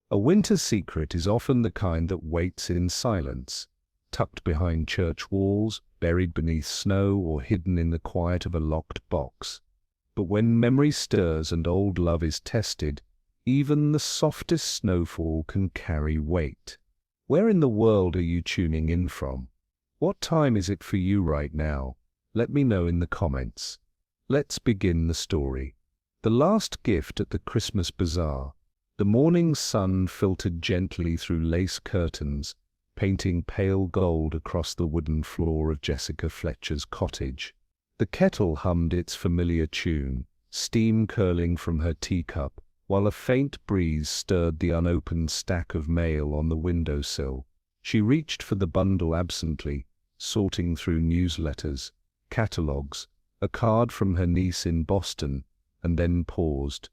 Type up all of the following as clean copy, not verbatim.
A winter secret is often the kind that waits in silence, tucked behind church walls, buried beneath snow, or hidden in the quiet of a locked box. But when memory stirs and old love is tested, even the softest snowfall can carry weight. Where in the world are you tuning in from? What time is it for you right now? Let me know in the comments. Let's begin the story. The last gift at the Christmas Bazaar. The morning sun filtered gently through lace curtains, painting pale gold across the wooden floor of Jessica Fletcher's cottage. The kettle hummed its familiar tune, steam curling from her teacup, while a faint breeze stirred the unopened stack of mail on the windowsill. She reached for the bundle absently, sorting through newsletters, catalogues, a card from her niece in Boston, and then paused.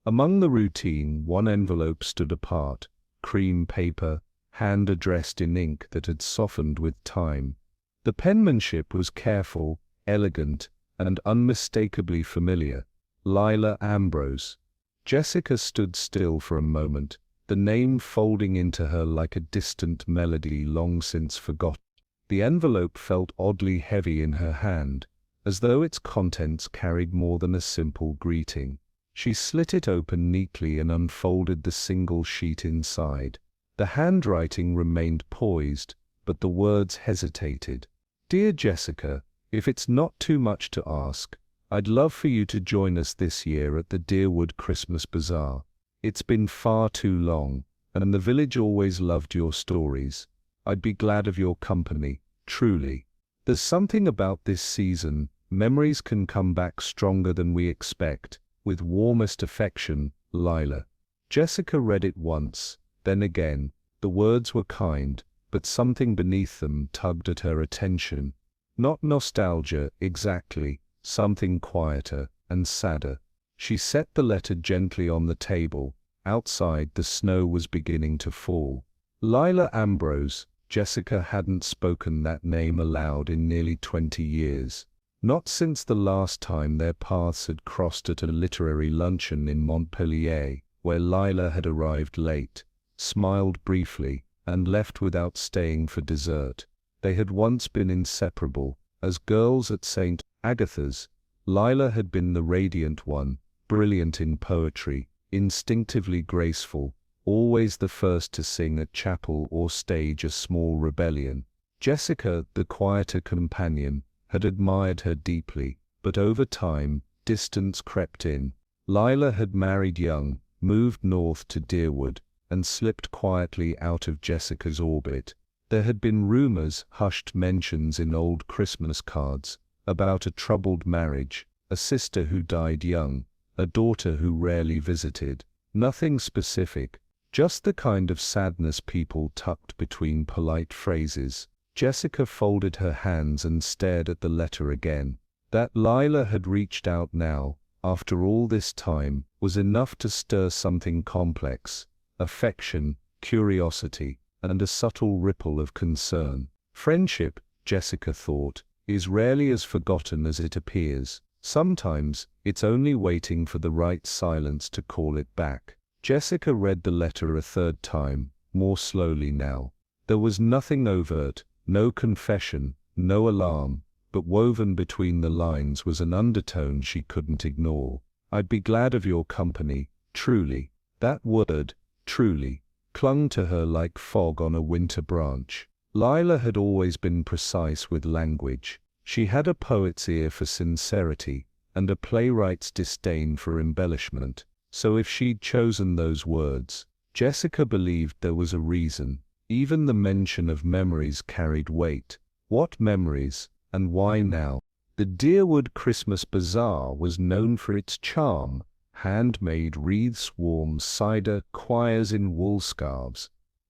Among the routine, one envelope stood apart, cream paper, hand-addressed in ink that had softened with time. The penmanship was careful, elegant, and unmistakably familiar. Lila Ambrose. Jessica stood still for a moment, the name folding into her like a distant melody long since forgotten. The envelope felt oddly heavy in her hand, as though its contents carried more than a simple greeting. She slit it open neatly and unfolded the single sheet inside. The handwriting remained poised, but the words hesitated. "Dear Jessica, if it's not too much to ask, I'd love for you to join us this year at the Deerwood Christmas Bazaar. It's been far too long, and the village always loved your stories. I'd be glad of your company, truly. There's something about this season, memories can come back stronger than we expect. With warmest affection, Lila." Jessica read it once, then again. The words were kind, but something beneath them tugged at her attention. Not nostalgia, exactly, something quieter and sadder. She set the letter gently on the table. Outside, the snow was beginning to fall. Lila Ambrose. Jessica hadn't spoken that name aloud in nearly 20 years. Not since the last time their paths had crossed at a literary luncheon in Montpellier, where Lila had arrived late, smiled briefly, and left without staying for dessert. They had once been inseparable. As girls at St. Agatha's, Lila had been the radiant one, brilliant in poetry, instinctively graceful, always the first to sing at chapel or stage a small rebellion. Jessica, the quieter companion, had admired her deeply, but over time, distance crept in. Lila had married young, moved north to Deerwood, and slipped quietly out of Jessica's orbit. There had been rumors, hushed mentions in old Christmas cards, about a troubled marriage, a sister who died young, a daughter who rarely visited. Nothing specific, just the kind of sadness people tucked between polite phrases. Jessica folded her hands and stared at the letter again. That Lila had reached out now, after all this time, was enough to stir something complex. Affection, curiosity, and a subtle ripple of concern. Friendship, Jessica thought, is rarely as forgotten as it appears. Sometimes, it's only waiting for the right silence to call it back. Jessica read the letter a third time, more slowly now. There was nothing overt, no confession, no alarm, but woven between the lines was an undertone she couldn't ignore. "I'd be glad of your company, truly." That word, truly, clung to her like fog on a winter branch. Lila had always been precise with language. She had a poet's ear for sincerity, and a playwright's disdain for embellishment. So if she'd chosen those words, Jessica believed there was a reason. Even the mention of memories carried weight. What memories, and why now? The Deerwood Christmas Bazaar was known for its charm: handmade wreaths, warm cider, choirs in wool scarves.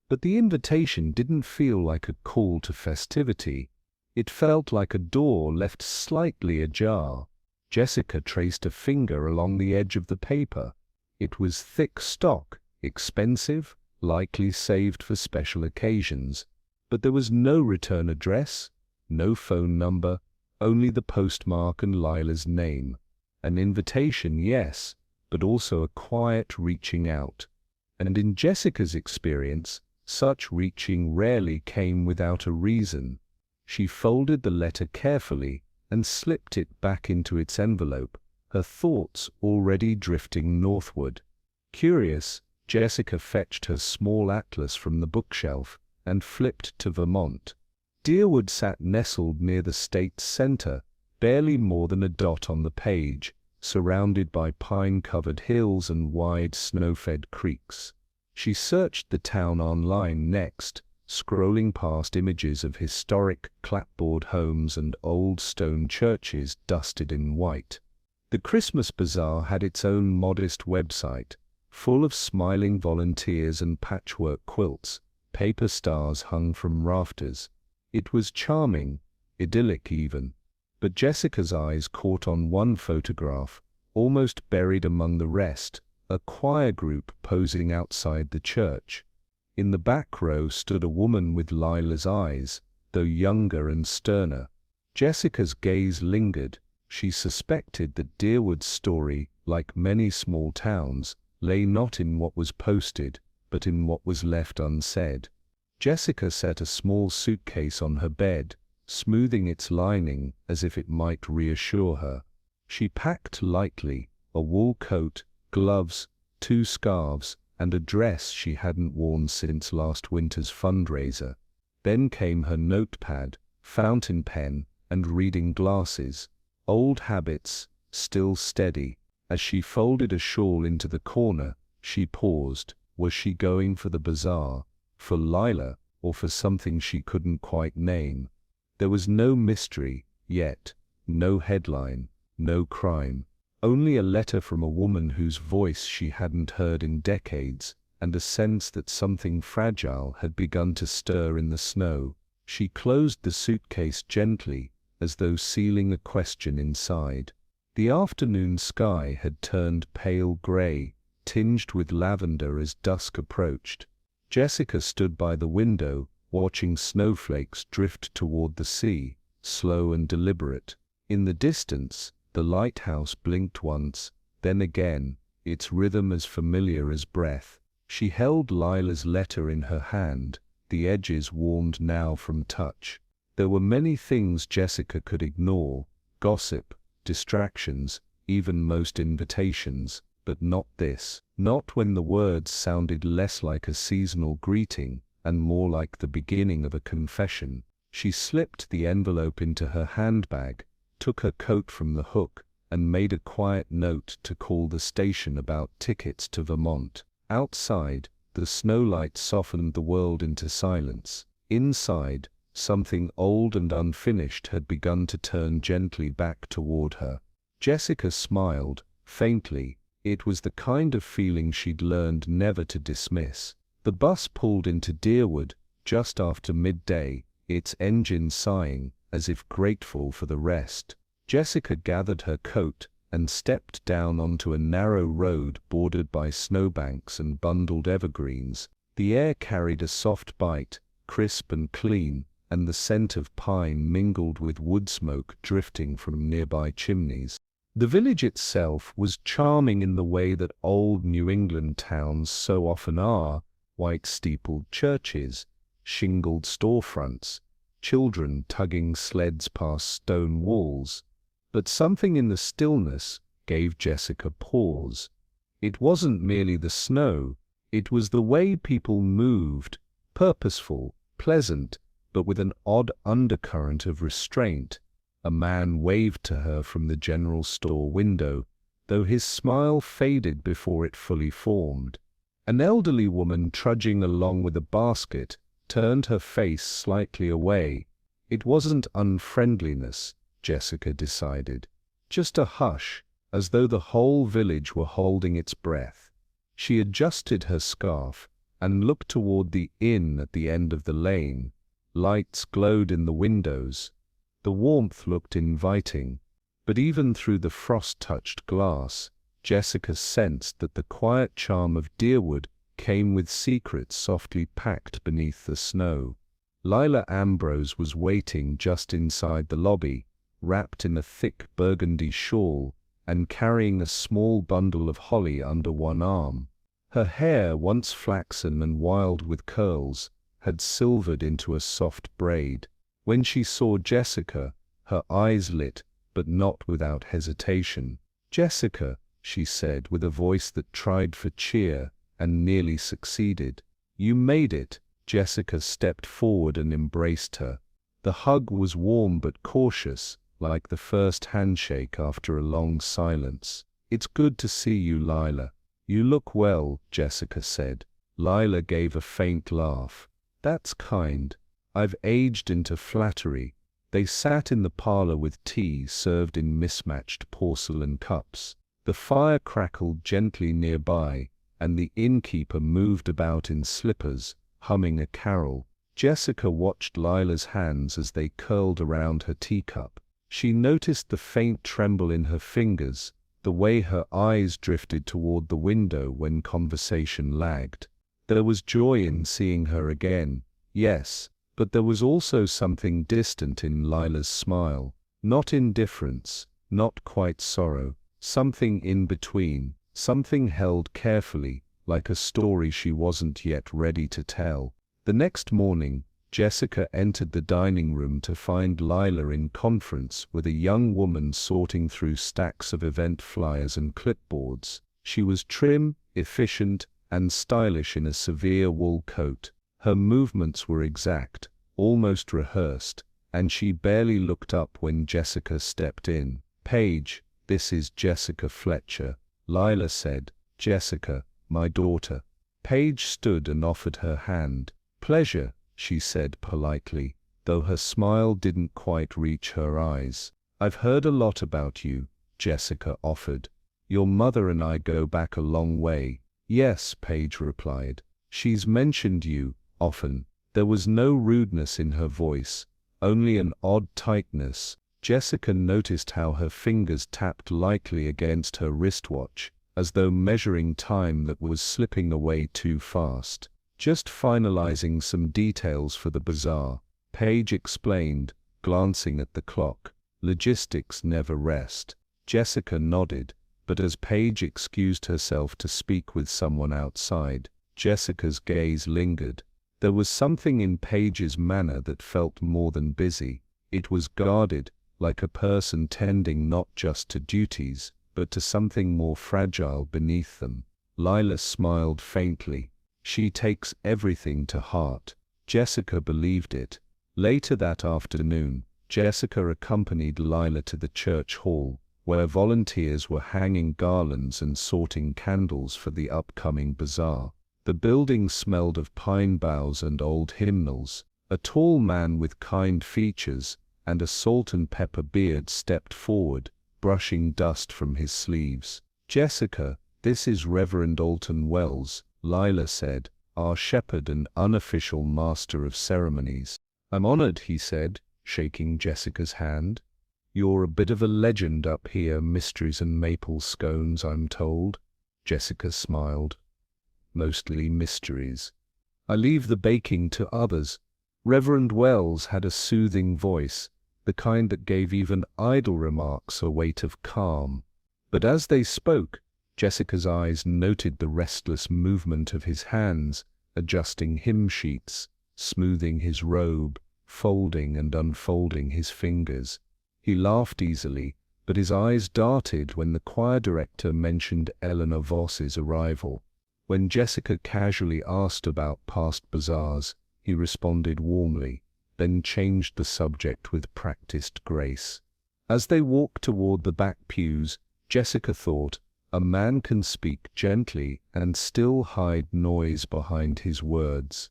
But the invitation didn't feel like a call to festivity. It felt like a door left slightly ajar. Jessica traced a finger along the edge of the paper. It was thick stock, expensive, likely saved for special occasions. But there was no return address, no phone number, only the postmark and Lila's name. An invitation, yes, but also a quiet reaching out. And in Jessica's experience, such reaching rarely came without a reason. She folded the letter carefully and slipped it back into its envelope, her thoughts already drifting northward. Curious, Jessica fetched her small atlas from the bookshelf and flipped to Vermont. Deerwood sat nestled near the state's center, barely more than a dot on the page, surrounded by pine-covered hills and wide snow-fed creeks. She searched the town online next, scrolling past images of historic clapboard homes and old stone churches dusted in white. The Christmas Bazaar had its own modest website, full of smiling volunteers and patchwork quilts, paper stars hung from rafters. It was charming, idyllic even. But Jessica's eyes caught on one photograph, almost buried among the rest, a choir group posing outside the church. In the back row stood a woman with Lila's eyes, though younger and sterner. Jessica's gaze lingered. She suspected that Deerwood's story, like many small towns, lay not in what was posted, but in what was left unsaid. Jessica set a small suitcase on her bed, smoothing its lining as if it might reassure her. She packed lightly, a wool coat, gloves, 2 scarves, and a dress she hadn't worn since last winter's fundraiser. Then came her notepad, fountain pen, and reading glasses. Old habits, still steady. As she folded a shawl into the corner, she paused. Was she going for the bazaar, for Lila, or for something she couldn't quite name? There was no mystery, yet, no headline, no crime. Only a letter from a woman whose voice she hadn't heard in decades, and a sense that something fragile had begun to stir in the snow. She closed the suitcase gently, as though sealing a question inside. The afternoon sky had turned pale gray, tinged with lavender as dusk approached. Jessica stood by the window, watching snowflakes drift toward the sea, slow and deliberate. In the distance, the lighthouse blinked once, then again, its rhythm as familiar as breath. She held Lila's letter in her hand, the edges warmed now from touch. There were many things Jessica could ignore, gossip, distractions, even most invitations, but not this. Not when the words sounded less like a seasonal greeting and more like the beginning of a confession. She slipped the envelope into her handbag, took her coat from the hook, and made a quiet note to call the station about tickets to Vermont. Outside, the snowlight softened the world into silence. Inside, something old and unfinished had begun to turn gently back toward her. Jessica smiled, faintly. It was the kind of feeling she'd learned never to dismiss. The bus pulled into Deerwood just after midday, its engine sighing, as if grateful for the rest. Jessica gathered her coat and stepped down onto a narrow road bordered by snowbanks and bundled evergreens. The air carried a soft bite, crisp and clean, and the scent of pine mingled with wood smoke drifting from nearby chimneys. The village itself was charming in the way that old New England towns so often are: white-steepled churches, shingled storefronts, children tugging sleds past stone walls. But something in the stillness gave Jessica pause. It wasn't merely the snow, it was the way people moved, purposeful, pleasant, but with an odd undercurrent of restraint. A man waved to her from the general store window, though his smile faded before it fully formed. An elderly woman trudging along with a basket turned her face slightly away. It wasn't unfriendliness, Jessica decided, just a hush, as though the whole village were holding its breath. She adjusted her scarf and looked toward the inn at the end of the lane. Lights glowed in the windows. The warmth looked inviting, but even through the frost-touched glass, Jessica sensed that the quiet charm of Deerwood came with secrets softly packed beneath the snow. Lila Ambrose was waiting just inside the lobby, wrapped in a thick burgundy shawl and carrying a small bundle of holly under one arm. Her hair, once flaxen and wild with curls, had silvered into a soft braid. When she saw Jessica, her eyes lit, but not without hesitation. "Jessica," she said with a voice that tried for cheer and nearly succeeded. "You made it." Jessica stepped forward and embraced her. The hug was warm but cautious, like the first handshake after a long silence. "It's good to see you, Lila. You look well," Jessica said. Lila gave a faint laugh. "That's kind. I've aged into flattery." They sat in the parlor with tea served in mismatched porcelain cups. The fire crackled gently nearby, and the innkeeper moved about in slippers, humming a carol. Jessica watched Lila's hands as they curled around her teacup. She noticed the faint tremble in her fingers, the way her eyes drifted toward the window when conversation lagged. There was joy in seeing her again, yes, but there was also something distant in Lila's smile. Not indifference, not quite sorrow, something in between, something held carefully, like a story she wasn't yet ready to tell. The next morning, Jessica entered the dining room to find Lila in conference with a young woman sorting through stacks of event flyers and clipboards. She was trim, efficient, and stylish in a severe wool coat. Her movements were exact, almost rehearsed, and she barely looked up when Jessica stepped in. "Paige, this is Jessica Fletcher," Lila said. "Jessica, my daughter." Paige stood and offered her hand. "Pleasure," she said politely, though her smile didn't quite reach her eyes. "I've heard a lot about you," Jessica offered. "Your mother and I go back a long way." "Yes," Paige replied. "She's mentioned you, often." There was no rudeness in her voice, only an odd tightness. Jessica noticed how her fingers tapped lightly against her wristwatch, as though measuring time that was slipping away too fast. "Just finalizing some details for the bazaar," Paige explained, glancing at the clock. "Logistics never rest." Jessica nodded, but as Paige excused herself to speak with someone outside, Jessica's gaze lingered. There was something in Paige's manner that felt more than busy. It was guarded, like a person tending not just to duties, but to something more fragile beneath them. Lila smiled faintly. "She takes everything to heart." Jessica believed it. Later that afternoon, Jessica accompanied Lila to the church hall, where volunteers were hanging garlands and sorting candles for the upcoming bazaar. The building smelled of pine boughs and old hymnals. A tall man with kind features and a salt and pepper beard stepped forward, brushing dust from his sleeves. "Jessica, this is Reverend Alton Wells," Lila said, "our shepherd and unofficial master of ceremonies." "I'm honored," he said, shaking Jessica's hand. "You're a bit of a legend up here, mysteries and maple scones, I'm told." Jessica smiled. "Mostly mysteries. I leave the baking to others." Reverend Wells had a soothing voice, the kind that gave even idle remarks a weight of calm. But as they spoke, Jessica's eyes noted the restless movement of his hands, adjusting hymn sheets, smoothing his robe, folding and unfolding his fingers. He laughed easily, but his eyes darted when the choir director mentioned Eleanor Voss's arrival. When Jessica casually asked about past bazaars, he responded warmly, then changed the subject with practiced grace. As they walked toward the back pews, Jessica thought, a man can speak gently and still hide noise behind his words.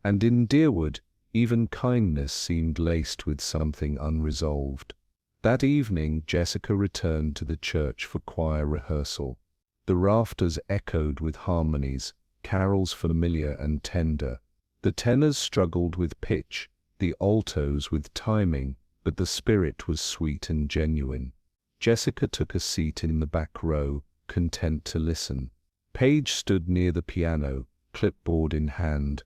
And in Deerwood, even kindness seemed laced with something unresolved. That evening, Jessica returned to the church for choir rehearsal. The rafters echoed with harmonies, carols familiar and tender. The tenors struggled with pitch, the altos with timing, but the spirit was sweet and genuine. Jessica took a seat in the back row, content to listen. Paige stood near the piano, clipboard in hand.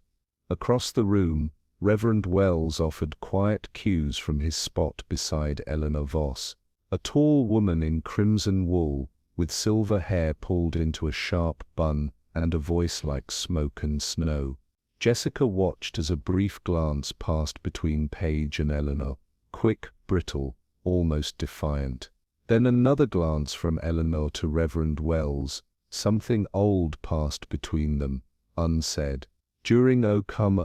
Across the room, Reverend Wells offered quiet cues from his spot beside Eleanor Voss, a tall woman in crimson wool, with silver hair pulled into a sharp bun and a voice like smoke and snow. Jessica watched as a brief glance passed between Paige and Eleanor, quick, brittle, almost defiant. Then another glance from Eleanor to Reverend Wells. Something old passed between them, unsaid. During O come,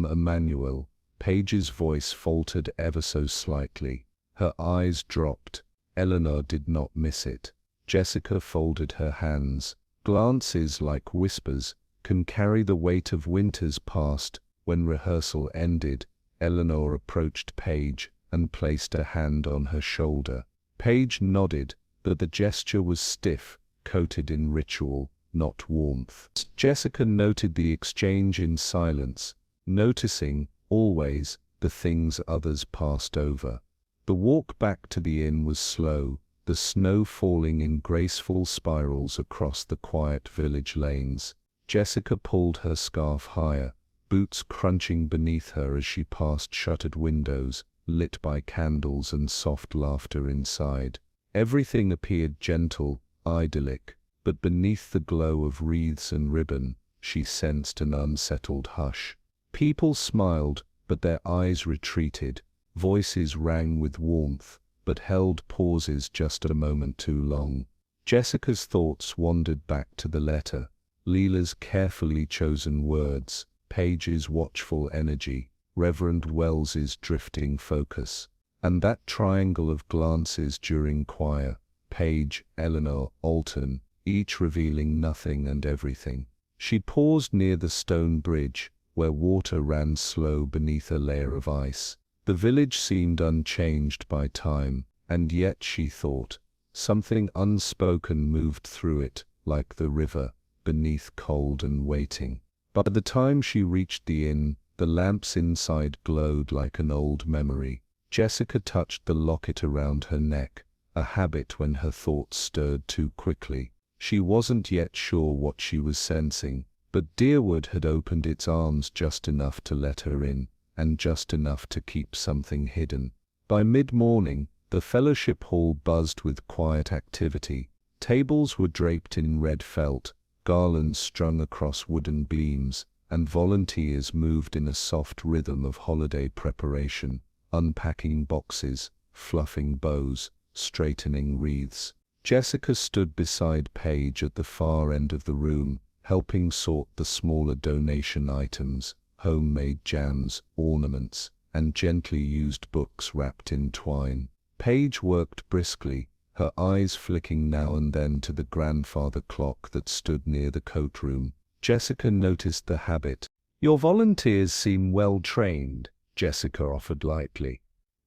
Emmanuel, Paige's voice faltered ever so slightly. Her eyes dropped. Eleanor did not miss it. Jessica folded her hands. Glances, like whispers, can carry the weight of winters past. When rehearsal ended, Eleanor approached Paige and placed a hand on her shoulder. Paige nodded, but the gesture was stiff, coated in ritual, not warmth. Jessica noted the exchange in silence, noticing, always, the things others passed over. The walk back to the inn was slow, the snow falling in graceful spirals across the quiet village lanes. Jessica pulled her scarf higher, boots crunching beneath her as she passed shuttered windows, lit by candles and soft laughter inside. Everything appeared gentle, idyllic, but beneath the glow of wreaths and ribbon, she sensed an unsettled hush. People smiled, but their eyes retreated. Voices rang with warmth, but held pauses just a moment too long. Jessica's thoughts wandered back to the letter, Leela's carefully chosen words, Paige's watchful energy, Reverend Wells's drifting focus, and that triangle of glances during choir, Paige, Eleanor, Alton, each revealing nothing and everything. She paused near the stone bridge, where water ran slow beneath a layer of ice. The village seemed unchanged by time, and yet, she thought, something unspoken moved through it, like the river, beneath cold and waiting. By the time she reached the inn, the lamps inside glowed like an old memory. Jessica touched the locket around her neck, a habit when her thoughts stirred too quickly. She wasn't yet sure what she was sensing, but Deerwood had opened its arms just enough to let her in, and just enough to keep something hidden. By mid-morning, the fellowship hall buzzed with quiet activity. Tables were draped in red felt, garlands strung across wooden beams, and volunteers moved in a soft rhythm of holiday preparation, unpacking boxes, fluffing bows, straightening wreaths. Jessica stood beside Paige at the far end of the room, helping sort the smaller donation items, homemade jams, ornaments, and gently used books wrapped in twine. Paige worked briskly, her eyes flicking now and then to the grandfather clock that stood near the coat room. Jessica noticed the habit. "Your volunteers seem well trained," Jessica offered lightly.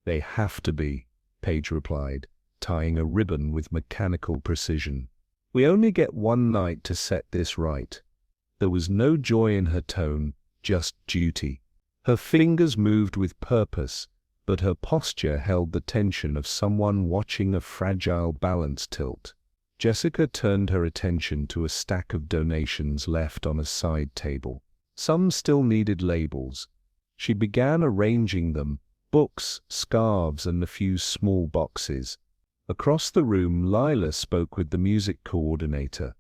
"They have to be," Paige replied, tying a ribbon with mechanical precision. "We only get one night to set this right." There was no joy in her tone, just duty. Her fingers moved with purpose, but her posture held the tension of someone watching a fragile balance tilt. Jessica turned her attention to a stack of donations left on a side table. Some still needed labels. She began arranging them, books, scarves, and a few small boxes. Across the room, Lila spoke with the music coordinator.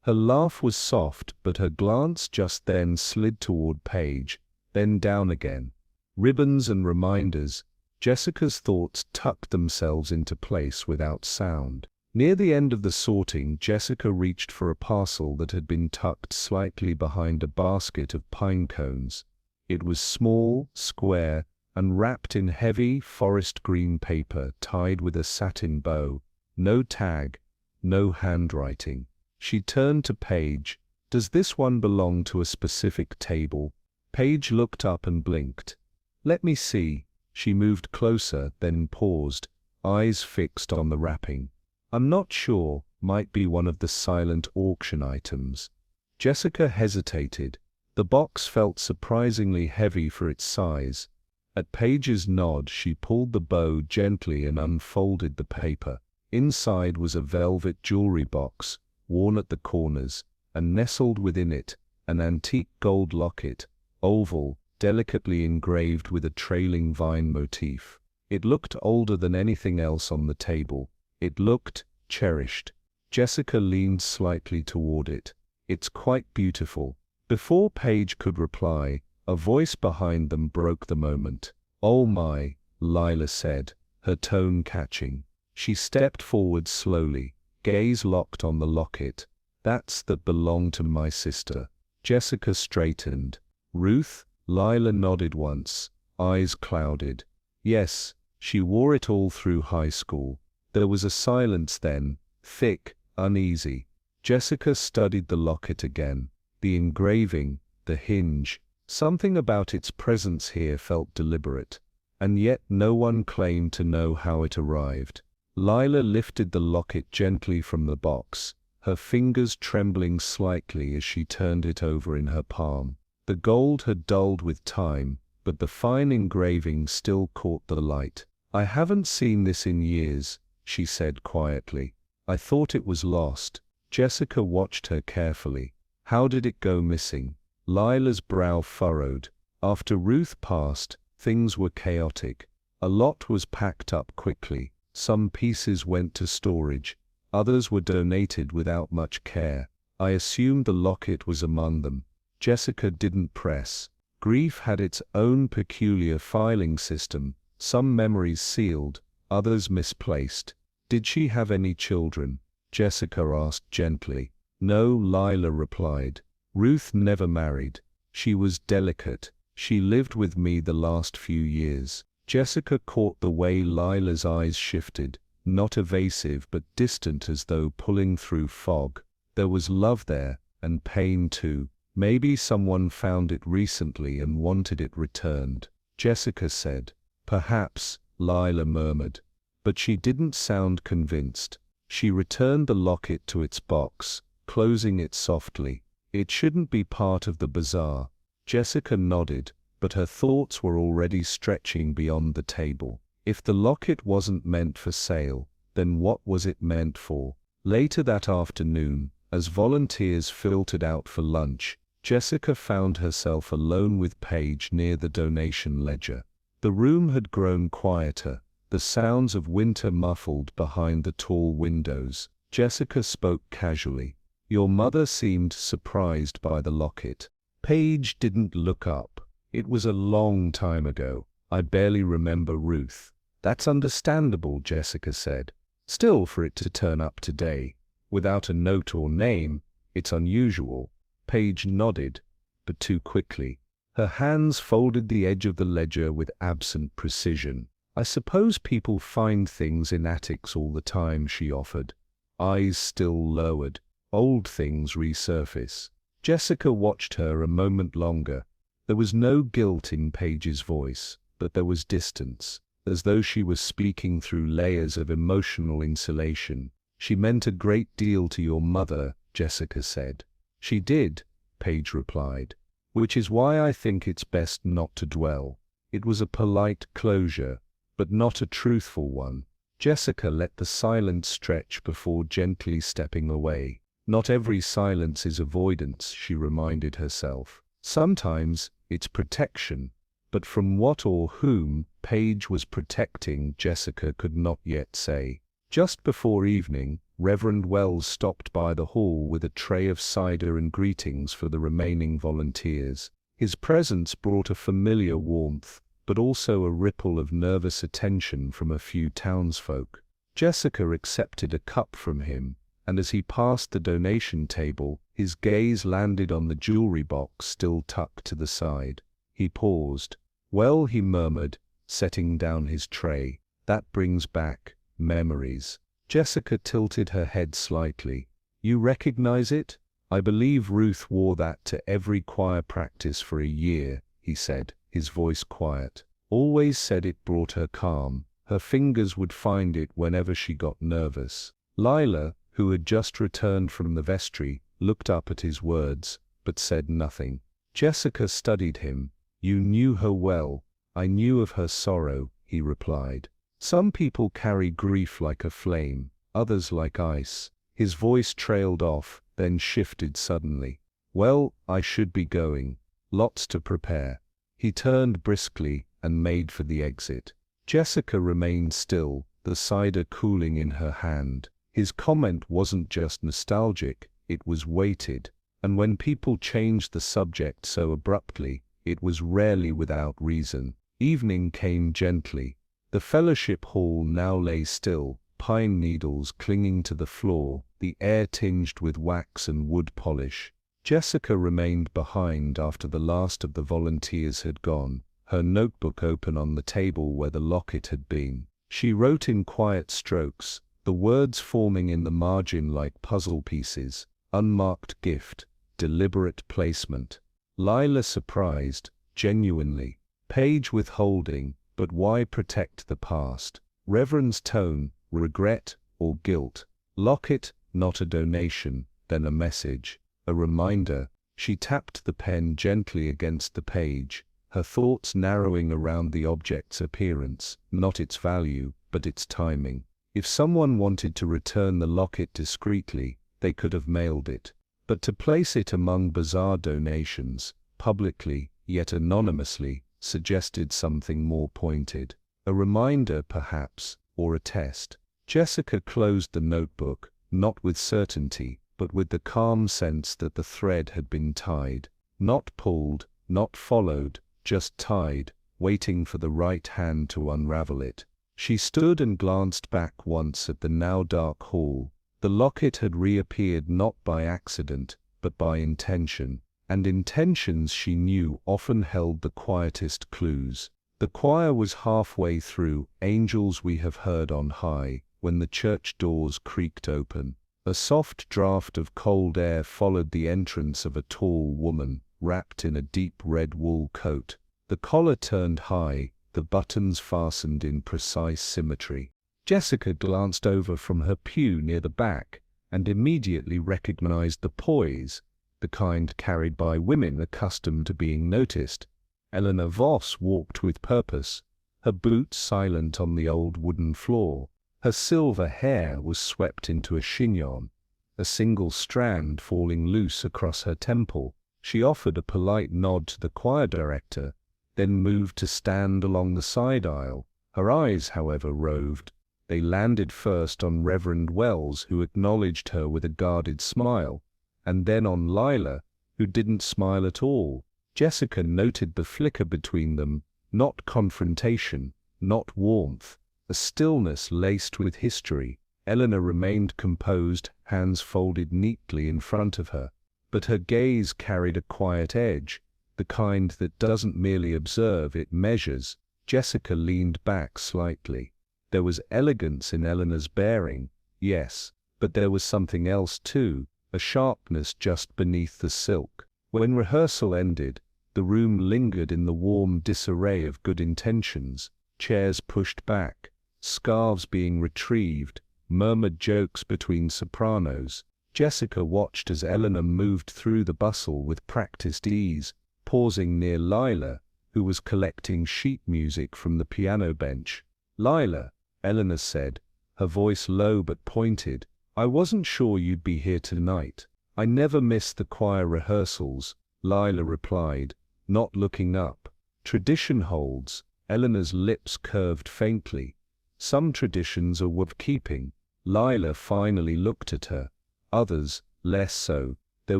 Her laugh was soft, but her glance just then slid toward Paige, then down again. Ribbons and reminders. Jessica's thoughts tucked themselves into place without sound. Near the end of the sorting, Jessica reached for a parcel that had been tucked slightly behind a basket of pine cones. It was small, square, and wrapped in heavy forest green paper tied with a satin bow. No tag, no handwriting. She turned to Paige. "Does this one belong to a specific table?" Paige looked up and blinked. "Let me see." She moved closer, then paused, eyes fixed on the wrapping. "I'm not sure, might be one of the silent auction items." Jessica hesitated. The box felt surprisingly heavy for its size. At Paige's nod, she pulled the bow gently and unfolded the paper. Inside was a velvet jewelry box, worn at the corners, and nestled within it, an antique gold locket, oval, delicately engraved with a trailing vine motif. It looked older than anything else on the table. It looked cherished. Jessica leaned slightly toward it. It's quite beautiful. Before Paige could reply, a voice behind them broke the moment. "Oh my," Lila said, her tone catching. She stepped forward slowly, gaze locked on the locket. That belonged to my sister." Jessica straightened. "Ruth?" Lila nodded once, eyes clouded. "Yes, she wore it all through high school." There was a silence then, thick, uneasy. Jessica studied the locket again. The engraving, the hinge, something about its presence here felt deliberate. And yet no one claimed to know how it arrived. Lila lifted the locket gently from the box, her fingers trembling slightly as she turned it over in her palm. The gold had dulled with time, but the fine engraving still caught the light. "I haven't seen this in years," she said quietly. "I thought it was lost." Jessica watched her carefully. "How did it go missing?" Lila's brow furrowed. "After Ruth passed, things were chaotic. A lot was packed up quickly. Some pieces went to storage. Others were donated without much care. I assumed the locket was among them." Jessica didn't press. Grief had its own peculiar filing system, some memories sealed, others misplaced. "Did she have any children?" Jessica asked gently. "No," Lila replied. "Ruth never married. She was delicate. She lived with me the last few years." Jessica caught the way Lila's eyes shifted, not evasive but distant as though pulling through fog. There was love there, and pain too. "Maybe someone found it recently and wanted it returned," Jessica said. "Perhaps," Lila murmured. But she didn't sound convinced. She returned the locket to its box, closing it softly. "It shouldn't be part of the bazaar." Jessica nodded, but her thoughts were already stretching beyond the table. If the locket wasn't meant for sale, then what was it meant for? Later that afternoon, as volunteers filtered out for lunch, Jessica found herself alone with Paige near the donation ledger. The room had grown quieter, the sounds of winter muffled behind the tall windows. Jessica spoke casually. "Your mother seemed surprised by the locket." Paige didn't look up. "It was a long time ago. I barely remember Ruth." "That's understandable," Jessica said. "Still, for it to turn up today, without a note or name, it's unusual." Paige nodded, but too quickly. Her hands folded the edge of the ledger with absent precision. "I suppose people find things in attics all the time," she offered. Eyes still lowered. "Old things resurface." Jessica watched her a moment longer. There was no guilt in Paige's voice, but there was distance, as though she was speaking through layers of emotional insulation. "She meant a great deal to your mother," Jessica said. "She did," Paige replied, "which is why I think it's best not to dwell." It was a polite closure, but not a truthful one. Jessica let the silence stretch before gently stepping away. Not every silence is avoidance, she reminded herself. Sometimes it's protection, but from what or whom Paige was protecting, Jessica could not yet say. Just before evening, Reverend Wells stopped by the hall with a tray of cider and greetings for the remaining volunteers. His presence brought a familiar warmth, but also a ripple of nervous attention from a few townsfolk. Jessica accepted a cup from him, and as he passed the donation table, his gaze landed on the jewelry box still tucked to the side. He paused. "Well," he murmured, setting down his tray, "that brings back memories." Jessica tilted her head slightly. "You recognize it?" "I believe Ruth wore that to every choir practice for a year," he said, his voice quiet. "Always said it brought her calm. Her fingers would find it whenever she got nervous." Lila, who had just returned from the vestry, looked up at his words, but said nothing. Jessica studied him. "You knew her well." "I knew of her sorrow," he replied. "Some people carry grief like a flame, others like ice." His voice trailed off, then shifted suddenly. "Well, I should be going. Lots to prepare." He turned briskly and made for the exit. Jessica remained still, the cider cooling in her hand. His comment wasn't just nostalgic, it was weighted. and when people changed the subject so abruptly, it was rarely without reason. Evening came gently. The fellowship hall now lay still, pine needles clinging to the floor, the air tinged with wax and wood polish. Jessica remained behind after the last of the volunteers had gone, her notebook open on the table where the locket had been. She wrote in quiet strokes, the words forming in the margin like puzzle pieces: unmarked gift, deliberate placement. Lila surprised, genuinely. Page withholding, but why protect the past? Reverend's tone, regret or guilt. Locket, not a donation, then a message, a reminder. She tapped the pen gently against the page, her thoughts narrowing around the object's appearance, not its value, but its timing. If someone wanted to return the locket discreetly, they could have mailed it. But to place it among Bazaar donations, publicly, yet anonymously, suggested something more pointed. A reminder, perhaps, or a test. Jessica closed the notebook, not with certainty, but with the calm sense that the thread had been tied. Not pulled, not followed, just tied, waiting for the right hand to unravel it. She stood and glanced back once at the now dark hall. The locket had reappeared not by accident, but by intention, and intentions, she knew, often held the quietest clues. The choir was halfway through Angels We Have Heard on High, when the church doors creaked open. A soft draught of cold air followed the entrance of a tall woman, wrapped in a deep red wool coat. The collar turned high, the buttons fastened in precise symmetry. Jessica glanced over from her pew near the back, and immediately recognized the poise, the kind carried by women accustomed to being noticed. Eleanor Voss walked with purpose, her boots silent on the old wooden floor. Her silver hair was swept into a chignon, a single strand falling loose across her temple. She offered a polite nod to the choir director, then moved to stand along the side aisle. Her eyes, however, roved. They landed first on Reverend Wells, who acknowledged her with a guarded smile, and then on Lila, who didn't smile at all. Jessica noted the flicker between them, not confrontation, not warmth, a stillness laced with history. Eleanor remained composed, hands folded neatly in front of her, but her gaze carried a quiet edge, the kind that doesn't merely observe, it measures. Jessica leaned back slightly. There was elegance in Eleanor's bearing, yes, but there was something else too, a sharpness just beneath the silk. When rehearsal ended, the room lingered in the warm disarray of good intentions, chairs pushed back, scarves being retrieved, murmured jokes between sopranos. Jessica watched as Eleanor moved through the bustle with practiced ease, pausing near Lila, who was collecting sheet music from the piano bench. "Lila," Eleanor said, her voice low but pointed, "I wasn't sure you'd be here tonight." "I never miss the choir rehearsals," Lila replied, not looking up. "Tradition holds." Eleanor's lips curved faintly. "Some traditions are worth keeping." Lila finally looked at her. Others, less so. There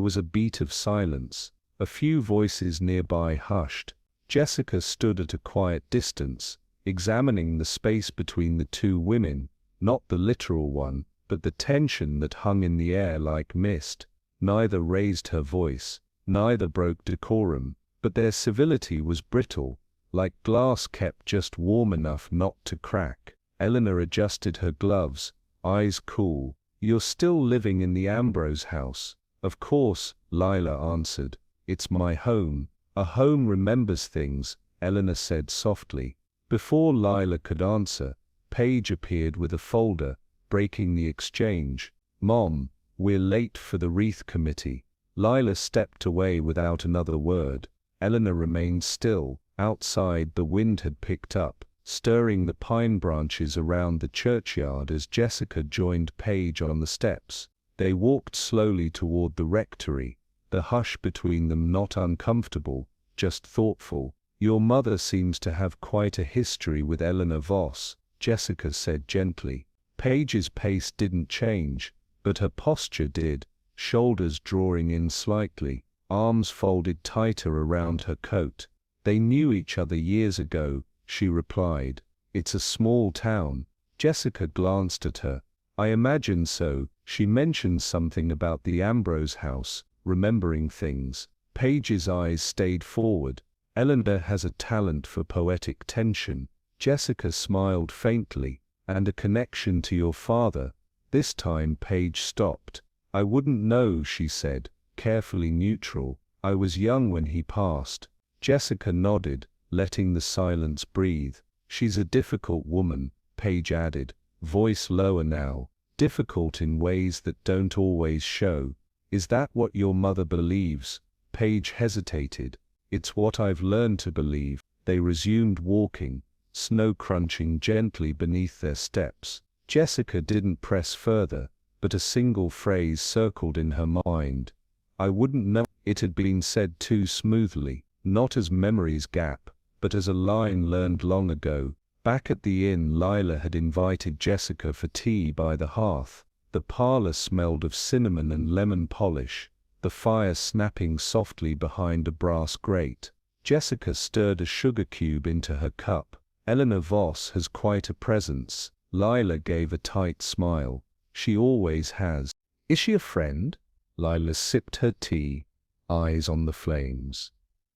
was a beat of silence. A few voices nearby hushed. Jessica stood at a quiet distance, examining the space between the two women, not the literal one, but the tension that hung in the air like mist. Neither raised her voice, neither broke decorum, but their civility was brittle, like glass kept just warm enough not to crack. Eleanor adjusted her gloves, eyes cool. "You're still living in the Ambrose house?" "Of course," Lila answered. "It's my home." "A home remembers things," Eleanor said softly. Before Lila could answer, Paige appeared with a folder, breaking the exchange. "Mom, we're late for the wreath committee." Lila stepped away without another word. Eleanor remained still. Outside, the wind had picked up, stirring the pine branches around the churchyard as Jessica joined Paige on the steps. They walked slowly toward the rectory, the hush between them not uncomfortable, just thoughtful. "Your mother seems to have quite a history with Eleanor Voss," Jessica said gently. Paige's pace didn't change, but her posture did. shoulders drawing in slightly, arms folded tighter around her coat. "They knew each other years ago," she replied. "It's a small town." Jessica glanced at her. "I imagine so." She mentioned something about the Ambrose house, remembering things. Paige's eyes stayed forward. "Eleanor has a talent for poetic tension." Jessica smiled faintly. "And a connection to your father." This time Paige stopped. "I wouldn't know," she said, carefully neutral. "I was young when he passed." Jessica nodded, letting the silence breathe. "She's a difficult woman," Paige added, voice lower now. "Difficult in ways that don't always show." "Is that what your mother believes?" Paige hesitated. "It's what I've learned to believe." They resumed walking, snow crunching gently beneath their steps. Jessica didn't press further, but a single phrase circled in her mind. "I wouldn't know." It had been said too smoothly, not as memory's gap, but as a line learned long ago. Back at the inn, Lila had invited Jessica for tea by the hearth. The parlor smelled of cinnamon and lemon polish, the fire snapping softly behind a brass grate. Jessica stirred a sugar cube into her cup. "Eleanor Voss has quite a presence." Lila gave a tight smile. "She always has." "Is she a friend?" Lila sipped her tea, eyes on the flames.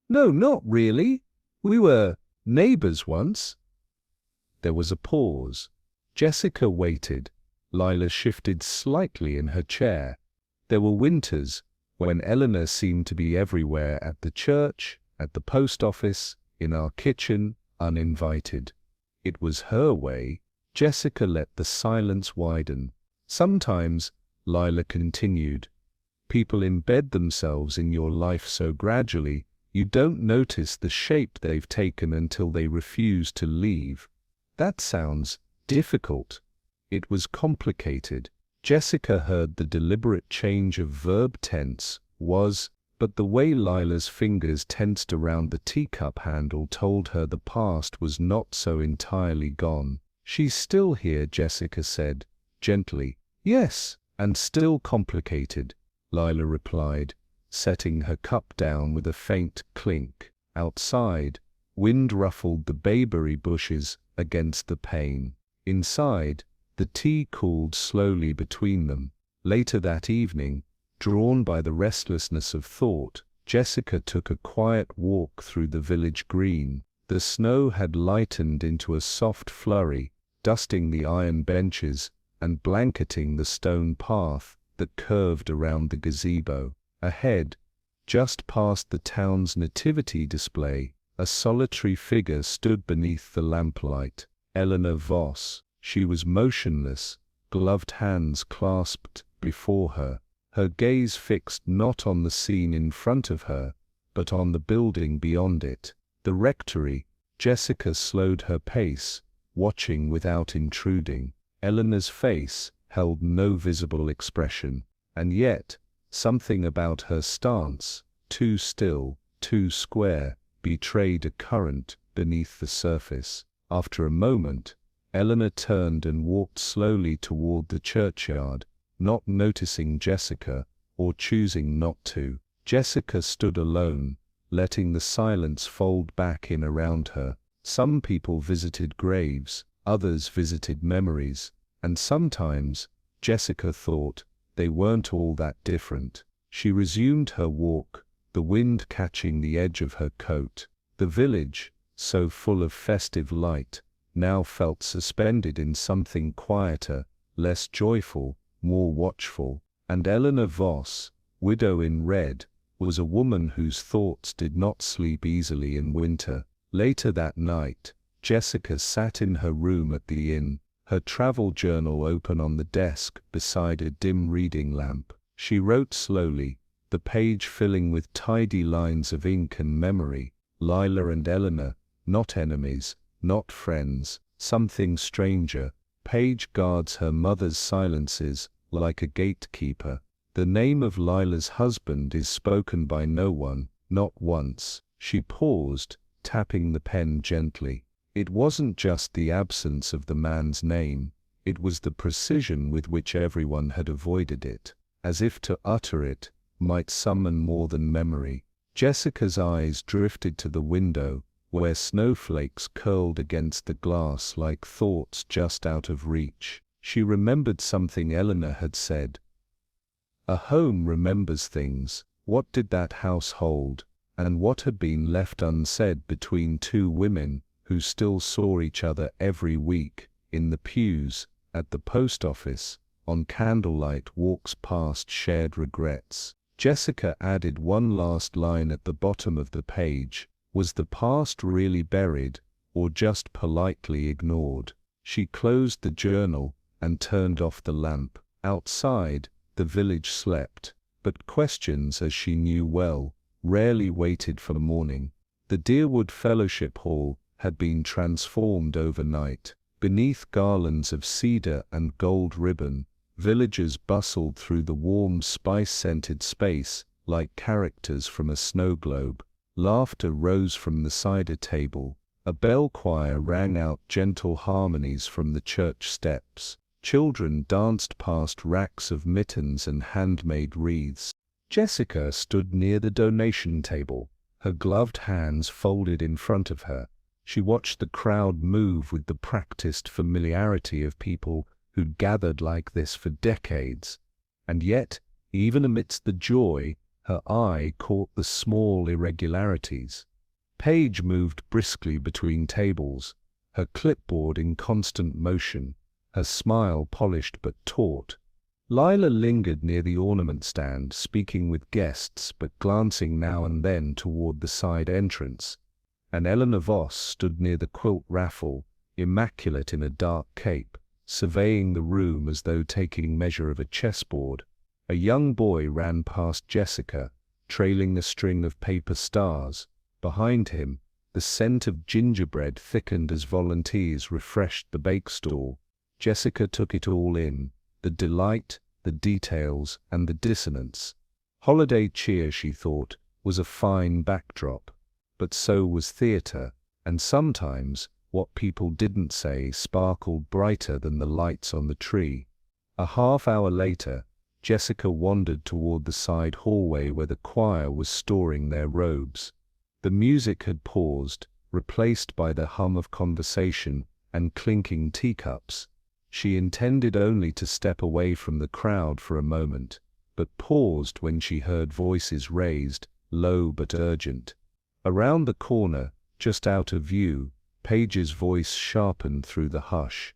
"No, not really. We were neighbors once." There was a pause. Jessica waited. Lila shifted slightly in her chair. There were winters when Eleanor seemed to be everywhere, at the church, at the post office, in our kitchen, uninvited. It was her way. Jessica let the silence widen. "Sometimes," Lila continued, "people embed themselves in your life so gradually, you don't notice the shape they've taken until they refuse to leave." That sounds difficult. It was complicated. Jessica heard the deliberate change of verb tense, was, but the way Lila's fingers tensed around the teacup handle told her the past was not so entirely gone. "She's still here," Jessica said, gently. "Yes, and still complicated," Lila replied, setting her cup down with a faint clink. Outside, wind ruffled the bayberry bushes against the pane. Inside, the tea cooled slowly between them. Later that evening, drawn by the restlessness of thought, Jessica took a quiet walk through the village green. The snow had lightened into a soft flurry, dusting the iron benches and blanketing the stone path that curved around the gazebo. Ahead, just past the town's nativity display, a solitary figure stood beneath the lamplight. Eleanor Voss. She was motionless, gloved hands clasped before her, her gaze fixed not on the scene in front of her, but on the building beyond it. The rectory. Jessica slowed her pace, watching without intruding. Eleanor's face held no visible expression, and yet, something about her stance, too still, too square, betrayed a current beneath the surface. After a moment, Eleanor turned and walked slowly toward the churchyard, not noticing Jessica, or choosing not to. Jessica stood alone, letting the silence fold back in around her. Some people visited graves, others visited memories, and sometimes, Jessica thought, they weren't all that different. She resumed her walk, the wind catching the edge of her coat. The village, so full of festive light, now felt suspended in something quieter, less joyful, more watchful. And Eleanor Voss, widow in red, was a woman whose thoughts did not sleep easily in winter. Later that night, Jessica sat in her room at the inn, her travel journal open on the desk beside a dim reading lamp. She wrote slowly, the page filling with tidy lines of ink and memory. Lila and Eleanor, not enemies, not friends, something stranger. Paige guards her mother's silences, like a gatekeeper. The name of Lila's husband is spoken by no one, not once. She paused, tapping the pen gently. It wasn't just the absence of the man's name, it was the precision with which everyone had avoided it. as if to utter it might summon more than memory. Jessica's eyes drifted to the window, where snowflakes curled against the glass like thoughts just out of reach. She remembered something Eleanor had said. A home remembers things. What did that house hold, and what had been left unsaid between two women who still saw each other every week, in the pews, at the post office, on candlelight walks past shared regrets? Jessica added one last line at the bottom of the page. Was the past really buried, or just politely ignored? She closed the journal and turned off the lamp. Outside, the village slept, but questions, as she knew well, rarely waited for morning. The Deerwood Fellowship Hall had been transformed overnight. Beneath garlands of cedar and gold ribbon, villagers bustled through the warm, spice-scented space like characters from a snow globe. Laughter rose from the cider table. A bell choir rang out gentle harmonies from the church steps. Children danced past racks of mittens and handmade wreaths. Jessica stood near the donation table, her gloved hands folded in front of her. She watched the crowd move with the practiced familiarity of people who'd gathered like this for decades. And yet, even amidst the joy, her eye caught the small irregularities. Paige moved briskly between tables, her clipboard in constant motion, her smile polished but taut. Lila lingered near the ornament stand, speaking with guests but glancing now and then toward the side entrance. And Eleanor Voss stood near the quilt raffle, immaculate in a dark cape, surveying the room as though taking measure of a chessboard. A young boy ran past Jessica, trailing a string of paper stars. Behind him, the scent of gingerbread thickened as volunteers refreshed the bake stall. Jessica took it all in, the delight, the details, and the dissonance. Holiday cheer, she thought, was a fine backdrop, but so was theatre, and sometimes what people didn't say sparkled brighter than the lights on the tree. A half-hour later, Jessica wandered toward the side hallway where the choir was storing their robes. The music had paused, replaced by the hum of conversation and clinking teacups. She intended only to step away from the crowd for a moment, but paused when she heard voices raised, low but urgent. Around the corner, just out of view, Paige's voice sharpened through the hush.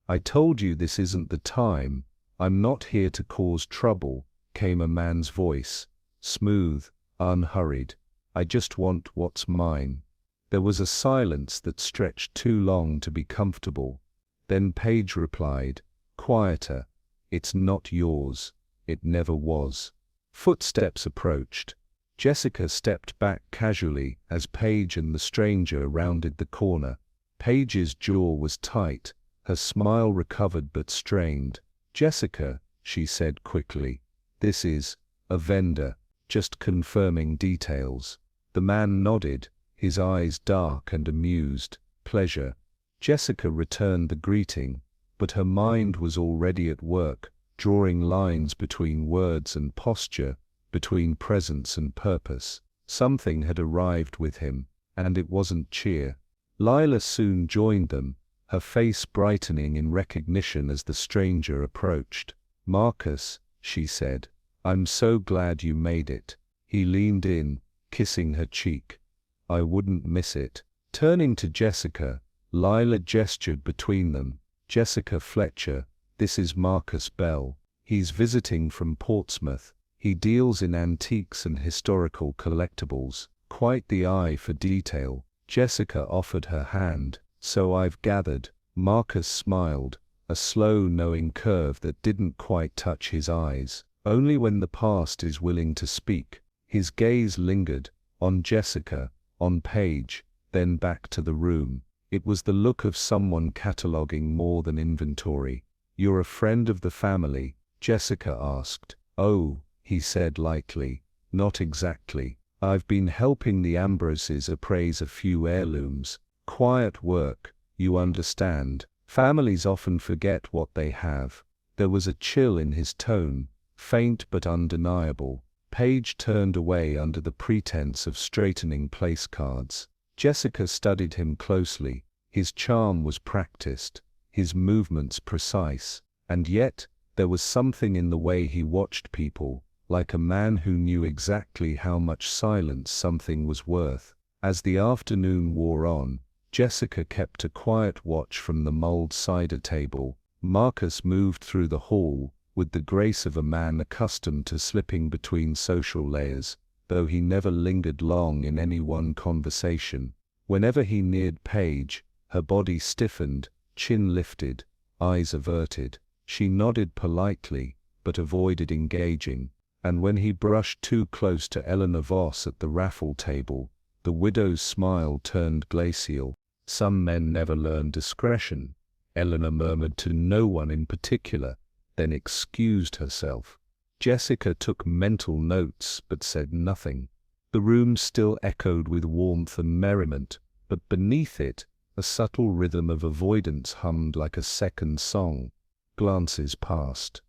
"I told you this isn't the time. I'm not here to cause trouble," came a man's voice, smooth, unhurried. "I just want what's mine." There was a silence that stretched too long to be comfortable. Then Paige replied, quieter, "It's not yours. It never was." Footsteps approached. Jessica stepped back casually as Paige and the stranger rounded the corner. Paige's jaw was tight, her smile recovered but strained. "Jessica," she said quickly, "this is a vendor, just confirming details." The man nodded, his eyes dark and amused. "Pleasure." Jessica returned the greeting, but her mind was already at work, drawing lines between words and posture, between presence and purpose. Something had arrived with him, and it wasn't cheer. Lila soon joined them, her face brightening in recognition as the stranger approached. "Marcus," she said, "I'm so glad you made it." He leaned in, kissing her cheek. "I wouldn't miss it." Turning to Jessica, Lila gestured between them. "Jessica Fletcher, this is Marcus Bell. He's visiting from Portsmouth. He deals in antiques and historical collectibles. Quite the eye for detail." Jessica offered her hand. "So I've gathered." Marcus smiled, a slow knowing curve that didn't quite touch his eyes. Only when the past is willing to speak. His gaze lingered, on Jessica, on Paige, then back to the room. It was the look of someone cataloguing more than inventory. "You're a friend of the family?" Jessica asked. "Oh," he said lightly, "not exactly. I've been helping the Ambroses appraise a few heirlooms. Quiet work, you understand. Families often forget what they have." There was a chill in his tone, faint but undeniable. Page turned away under the pretense of straightening place cards. Jessica studied him closely. His charm was practiced, his movements precise, and yet there was something in the way he watched people, like a man who knew exactly how much silence something was worth. As the afternoon wore on, Jessica kept a quiet watch from the mulled cider table. Marcus moved through the hall with the grace of a man accustomed to slipping between social layers, though he never lingered long in any one conversation. Whenever he neared Paige, her body stiffened, chin lifted, eyes averted. She nodded politely, but avoided engaging, and when he brushed too close to Eleanor Voss at the raffle table, the widow's smile turned glacial. Some men never learn discretion. Eleanor murmured to no one in particular, then excused herself. Jessica took mental notes but said nothing. The room still echoed with warmth and merriment, but beneath it, a subtle rhythm of avoidance hummed like a second song. Glances passed.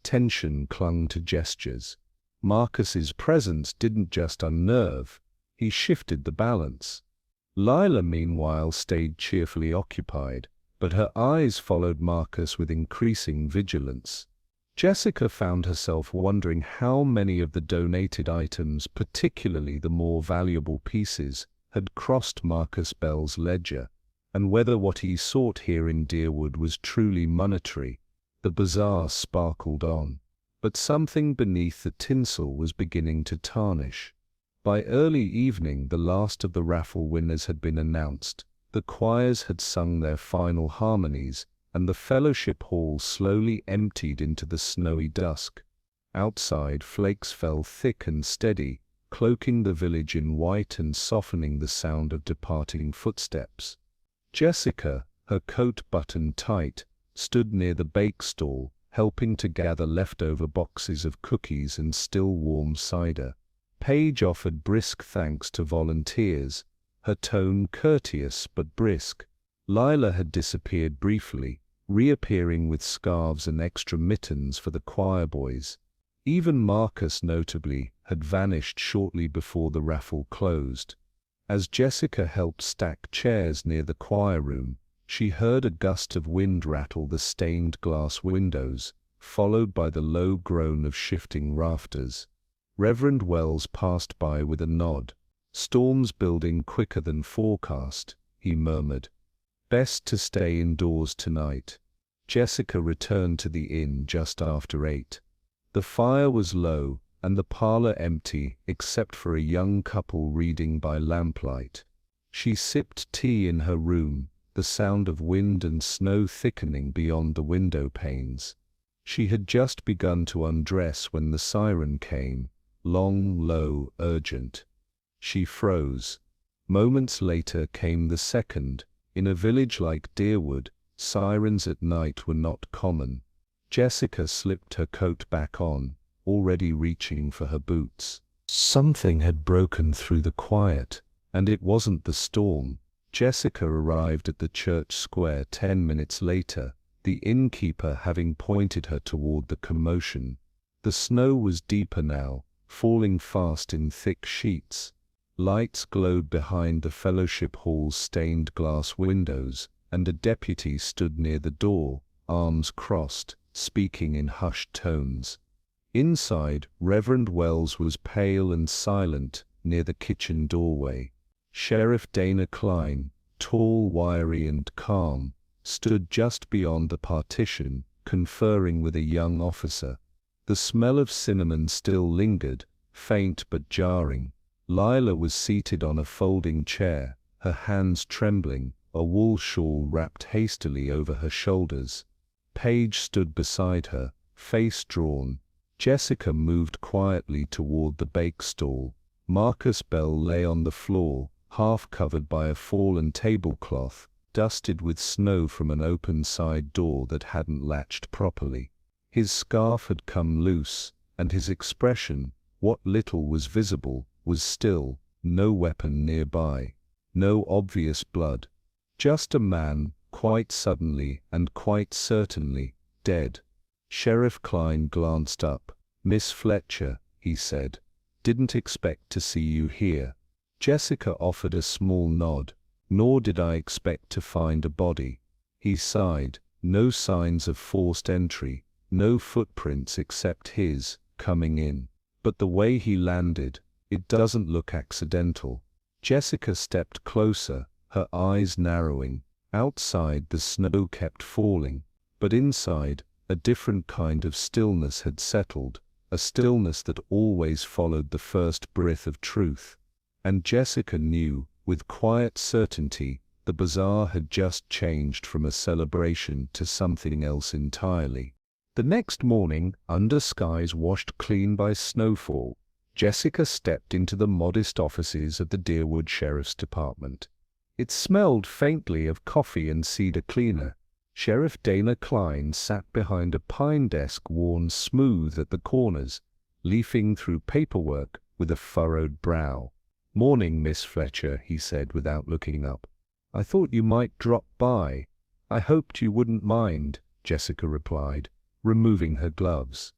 Tension clung to gestures. Marcus's presence didn't just unnerve, he shifted the balance. Lila, meanwhile, stayed cheerfully occupied, but her eyes followed Marcus with increasing vigilance. Jessica found herself wondering how many of the donated items, particularly the more valuable pieces, had crossed Marcus Bell's ledger, and whether what he sought here in Deerwood was truly monetary. The bazaar sparkled on, but something beneath the tinsel was beginning to tarnish. By early evening the last of the raffle winners had been announced, the choirs had sung their final harmonies, and the fellowship hall slowly emptied into the snowy dusk. Outside flakes fell thick and steady, cloaking the village in white and softening the sound of departing footsteps. Jessica, her coat buttoned tight, stood near the bake stall, helping to gather leftover boxes of cookies and still warm cider. Paige offered brisk thanks to volunteers, her tone courteous but brisk. Lila had disappeared briefly, reappearing with scarves and extra mittens for the choir boys. Even Marcus, notably, had vanished shortly before the raffle closed. As Jessica helped stack chairs near the choir room, she heard a gust of wind rattle the stained glass windows, followed by the low groan of shifting rafters. Reverend Wells passed by with a nod. "Storm's building quicker than forecast," he murmured. "Best to stay indoors tonight." Jessica returned to the inn just after 8. The fire was low, and the parlor empty except for a young couple reading by lamplight. She sipped tea in her room, the sound of wind and snow thickening beyond the window panes. She had just begun to undress when the siren came, long, low, urgent. She froze. Moments later came the second. In a village like Deerwood, sirens at night were not common. Jessica slipped her coat back on, already reaching for her boots. Something had broken through the quiet, and it wasn't the storm. Jessica arrived at the church square 10 minutes later, the innkeeper having pointed her toward the commotion. The snow was deeper now, falling fast in thick sheets. Lights glowed behind the fellowship hall's stained glass windows, and a deputy stood near the door, arms crossed, speaking in hushed tones. Inside, Reverend Wells was pale and silent near the kitchen doorway. Sheriff Dana Klein, tall, wiry, and calm, stood just beyond the partition, conferring with a young officer. The smell of cinnamon still lingered, faint but jarring. Lila was seated on a folding chair, her hands trembling, a wool shawl wrapped hastily over her shoulders. Paige stood beside her, face drawn. Jessica moved quietly toward the bake stall. Marcus Bell lay on the floor, half covered by a fallen tablecloth, dusted with snow from an open side door that hadn't latched properly. His scarf had come loose, and his expression, what little was visible, was still. No weapon nearby, no obvious blood. Just a man, quite suddenly and quite certainly, dead. Sheriff Klein glanced up. "Miss Fletcher," he said. "Didn't expect to see you here." Jessica offered a small nod. "Nor did I expect to find a body." He sighed. No signs of forced entry, no footprints except his, coming in. "But the way he landed, it doesn't look accidental." Jessica stepped closer, her eyes narrowing. Outside the snow kept falling, but inside, a different kind of stillness had settled, a stillness that always followed the first breath of truth. And Jessica knew, with quiet certainty, the bazaar had just changed from a celebration to something else entirely. The next morning, under skies washed clean by snowfall, Jessica stepped into the modest offices of the Deerwood Sheriff's Department. It smelled faintly of coffee and cedar cleaner. Sheriff Dana Klein sat behind a pine desk worn smooth at the corners, leafing through paperwork with a furrowed brow. "Morning, Miss Fletcher," he said without looking up. "I thought you might drop by." "I hoped you wouldn't mind," Jessica replied, removing her gloves.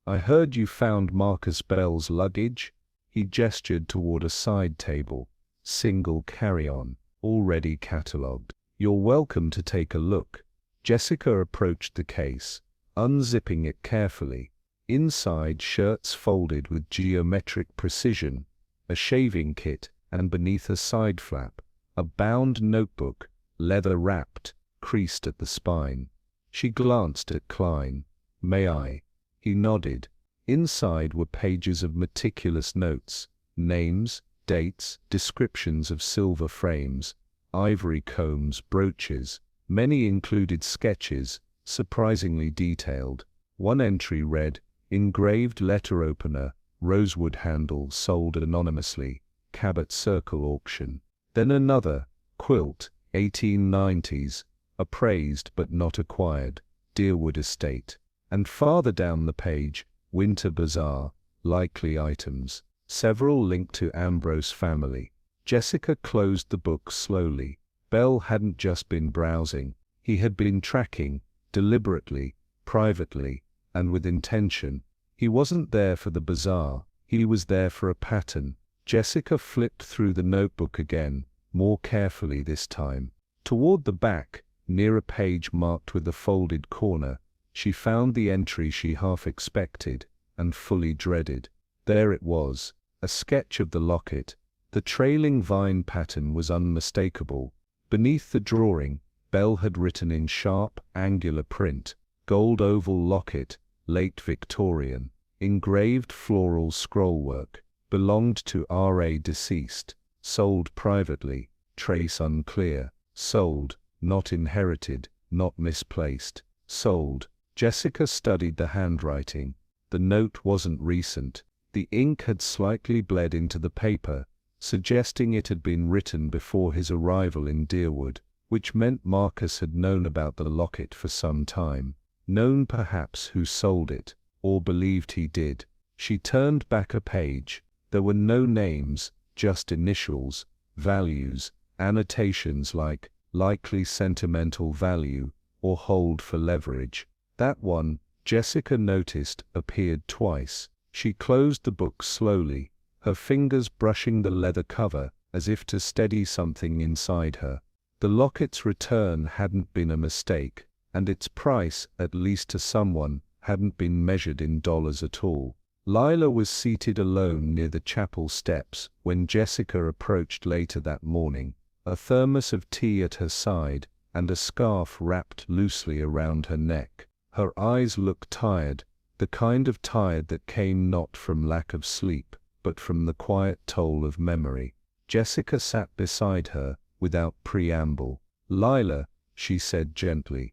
"I heard you found Marcus Bell's luggage." He gestured toward a side table. "Single carry-on, already catalogued. You're welcome to take a look." Jessica approached the case, unzipping it carefully. Inside, shirts folded with geometric precision, a shaving kit, and beneath a side flap, a bound notebook, leather-wrapped, creased at the spine. She glanced at Klein. "May I?" He nodded. Inside were pages of meticulous notes, names, dates, descriptions of silver frames, ivory combs, brooches. Many included sketches, surprisingly detailed. One entry read, "Engraved letter opener, rosewood handle sold anonymously, Cabot Circle auction." Then another, "Quilt, 1890s, appraised but not acquired, Deerwood Estate." And farther down the page, "Winter Bazaar, likely items." Several linked to Ambrose family. Jessica closed the book slowly. Bell hadn't just been browsing. He had been tracking, deliberately, privately, and with intention. He wasn't there for the bazaar. He was there for a pattern. Jessica flipped through the notebook again, more carefully this time. Toward the back, near a page marked with a folded corner, she found the entry she half expected, and fully dreaded. There it was, a sketch of the locket. The trailing vine pattern was unmistakable. Beneath the drawing, Bell had written in sharp, angular print, "Gold oval locket, late Victorian, engraved floral scrollwork, belonged to R.A. deceased, sold privately, trace unclear, sold, not inherited, not misplaced, sold." Jessica studied the handwriting. The note wasn't recent. The ink had slightly bled into the paper, suggesting it had been written before his arrival in Deerwood, which meant Marcus had known about the locket for some time, known perhaps who sold it, or believed he did. She turned back a page. There were no names, just initials, values, annotations like "likely sentimental value" or "hold for leverage." That one, Jessica noticed, appeared twice. She closed the book slowly, her fingers brushing the leather cover as if to steady something inside her. The locket's return hadn't been a mistake, and its price, at least to someone, hadn't been measured in dollars at all. Lila was seated alone near the chapel steps when Jessica approached later that morning, a thermos of tea at her side and a scarf wrapped loosely around her neck. Her eyes looked tired, the kind of tired that came not from lack of sleep, but from the quiet toll of memory. Jessica sat beside her, without preamble. "Lila," she said gently,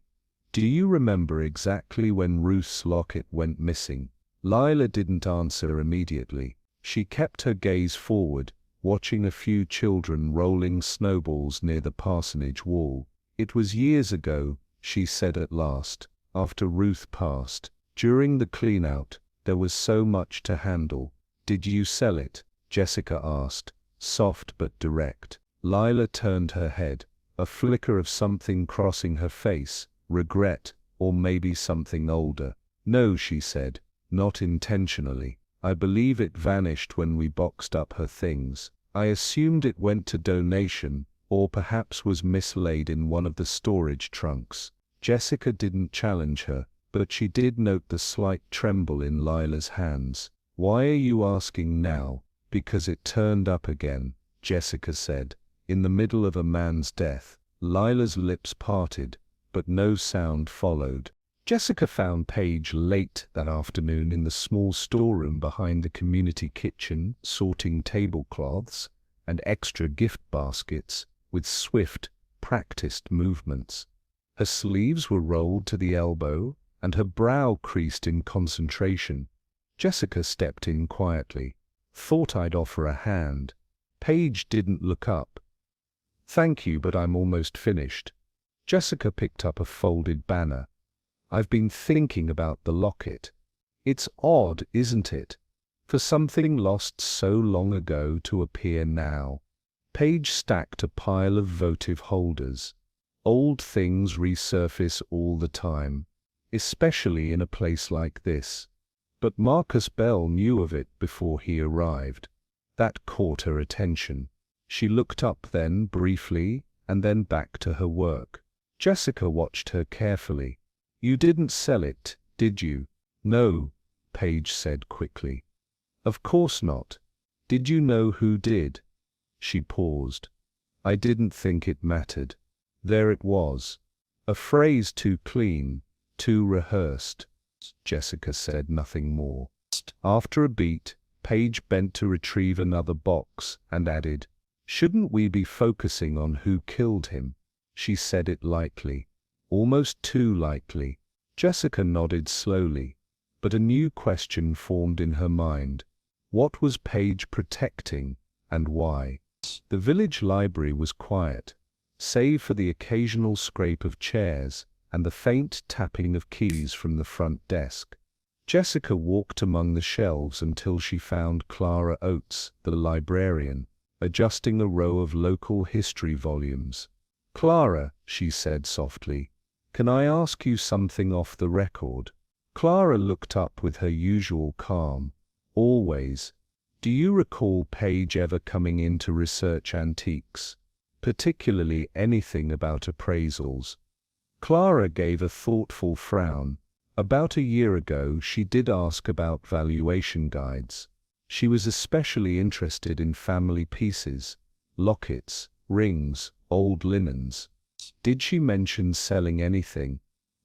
"do you remember exactly when Ruth's locket went missing?" Lila didn't answer immediately. She kept her gaze forward, watching a few children rolling snowballs near the parsonage wall. "It was years ago," she said at last, "after Ruth passed. During the clean-out, there was so much to handle." "Did you sell it?" Jessica asked, soft but direct. Lila turned her head, a flicker of something crossing her face, regret, or maybe something older. "No," she said, not intentionally. I believe it vanished when we boxed up her things. I assumed it went to donation, or perhaps was mislaid in one of the storage trunks." Jessica didn't challenge her, but she did note the slight tremble in Lila's hands. "Why are you asking now?" "Because it turned up again," Jessica said. "In the middle of a man's death." Lila's lips parted, but no sound followed. Jessica found Paige late that afternoon in the small storeroom behind the community kitchen, sorting tablecloths and extra gift baskets with swift, practiced movements. Her sleeves were rolled to the elbow, and her brow creased in concentration. Jessica stepped in quietly. "Thought I'd offer a hand." Paige didn't look up. "Thank you, but I'm almost finished." Jessica picked up a folded banner. "I've been thinking about the locket. It's odd, isn't it, for something lost so long ago to appear now." Paige stacked a pile of votive holders. Old things resurface all the time, especially in a place like this. But Marcus Bell knew of it before he arrived. That caught her attention. She looked up then briefly, and then back to her work. Jessica watched her carefully. "You didn't sell it, did you?" "No," Paige said quickly. "Of course not. Did you know who did?" She paused. "I didn't think it mattered." There it was. A phrase too clean, too rehearsed. Jessica said nothing more. After a beat, Paige bent to retrieve another box and added, "Shouldn't we be focusing on who killed him?" She said it lightly, almost too lightly. Jessica nodded slowly, but a new question formed in her mind. What was Paige protecting, and why? The village library was quiet, save for the occasional scrape of chairs and the faint tapping of keys from the front desk. Jessica walked among the shelves until she found Clara Oates, the librarian, adjusting a row of local history volumes. "Clara," she said softly, "can I ask you something off the record?" Clara looked up with her usual calm. "Always. Do you recall Paige ever coming in to research antiques? Particularly anything about appraisals?" Clara gave a thoughtful frown. About a year ago she did ask about valuation guides. She was especially interested in family pieces, lockets, rings, old linens. Did she mention selling anything?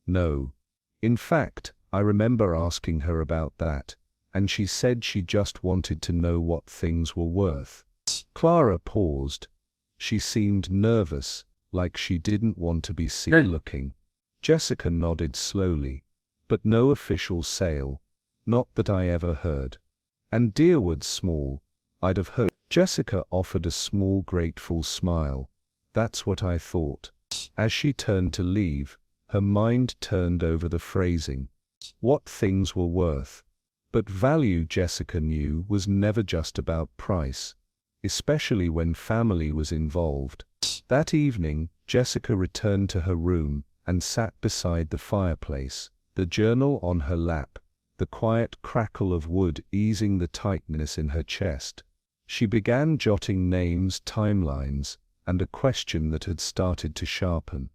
No. In fact, I remember asking her about that, and she said she just wanted to know what things were worth. Clara paused. She seemed nervous, like she didn't want to be seen looking. Jessica nodded slowly. "But no official sale. Not that I ever heard. And Deerwood's small. I'd have heard." Jessica offered a small grateful smile. "That's what I thought." As she turned to leave, her mind turned over the phrasing. What things were worth. But value, Jessica knew, was never just about price, especially when family was involved. That evening, Jessica returned to her room and sat beside the fireplace, the journal on her lap, the quiet crackle of wood easing the tightness in her chest. She began jotting names, timelines, and a question that had started to sharpen.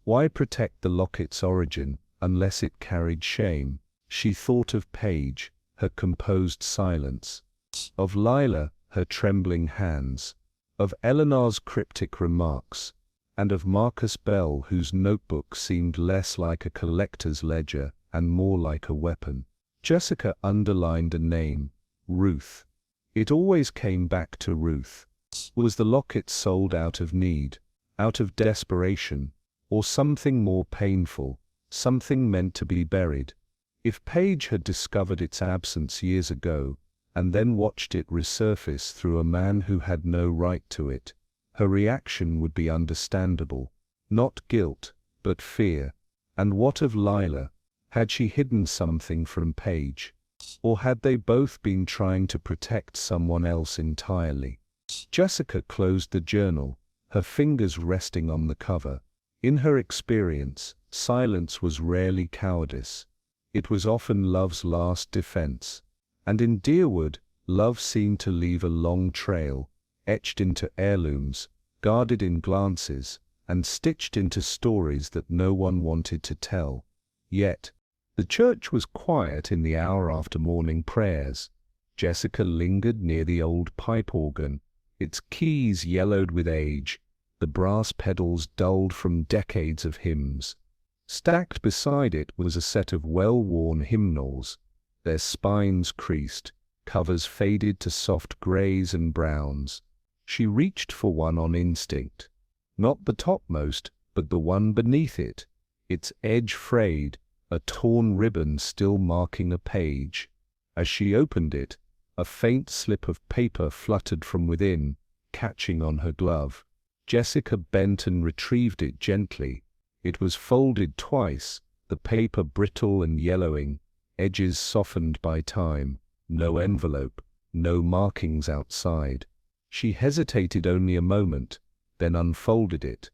Why protect the locket's origin, unless it carried shame? She thought of Paige, her composed silence, of Lila, her trembling hands, of Eleanor's cryptic remarks, and of Marcus Bell, whose notebook seemed less like a collector's ledger and more like a weapon. Jessica underlined a name, Ruth. It always came back to Ruth. Was the locket sold out of need, out of desperation, or something more painful, something meant to be buried? If Paige had discovered its absence years ago, and then watched it resurface through a man who had no right to it, her reaction would be understandable. Not guilt, but fear. And what of Lila? Had she hidden something from Paige? Or had they both been trying to protect someone else entirely? Jessica closed the journal, her fingers resting on the cover. In her experience, silence was rarely cowardice. It was often love's last defense. And in Deerwood, love seemed to leave a long trail, etched into heirlooms, guarded in glances, and stitched into stories that no one wanted to tell. Yet, the church was quiet in the hour after morning prayers. Jessica lingered near the old pipe organ, its keys yellowed with age, the brass pedals dulled from decades of hymns. Stacked beside it was a set of well-worn hymnals, their spines creased, covers faded to soft greys and browns. She reached for one on instinct. Not the topmost, but the one beneath it, its edge frayed, a torn ribbon still marking a page. As she opened it, a faint slip of paper fluttered from within, catching on her glove. Jessica bent and retrieved it gently. It was folded twice, the paper brittle and yellowing, edges softened by time, no envelope, no markings outside. She hesitated only a moment, then unfolded it.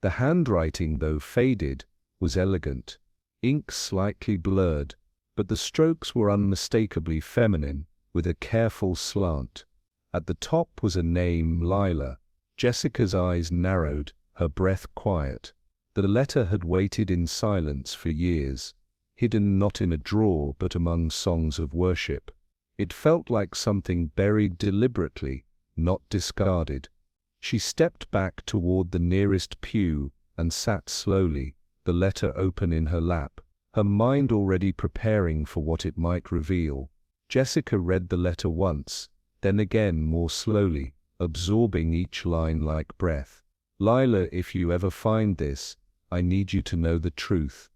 The handwriting, though faded, was elegant, ink slightly blurred, but the strokes were unmistakably feminine, with a careful slant. At the top was a name, Lila. Jessica's eyes narrowed, her breath quiet. The letter had waited in silence for years, hidden not in a drawer but among songs of worship. It felt like something buried deliberately, not discarded. She stepped back toward the nearest pew and sat slowly, the letter open in her lap, her mind already preparing for what it might reveal. Jessica read the letter once, then again more slowly, absorbing each line like breath. Lila, if you ever find this, I need you to know the truth.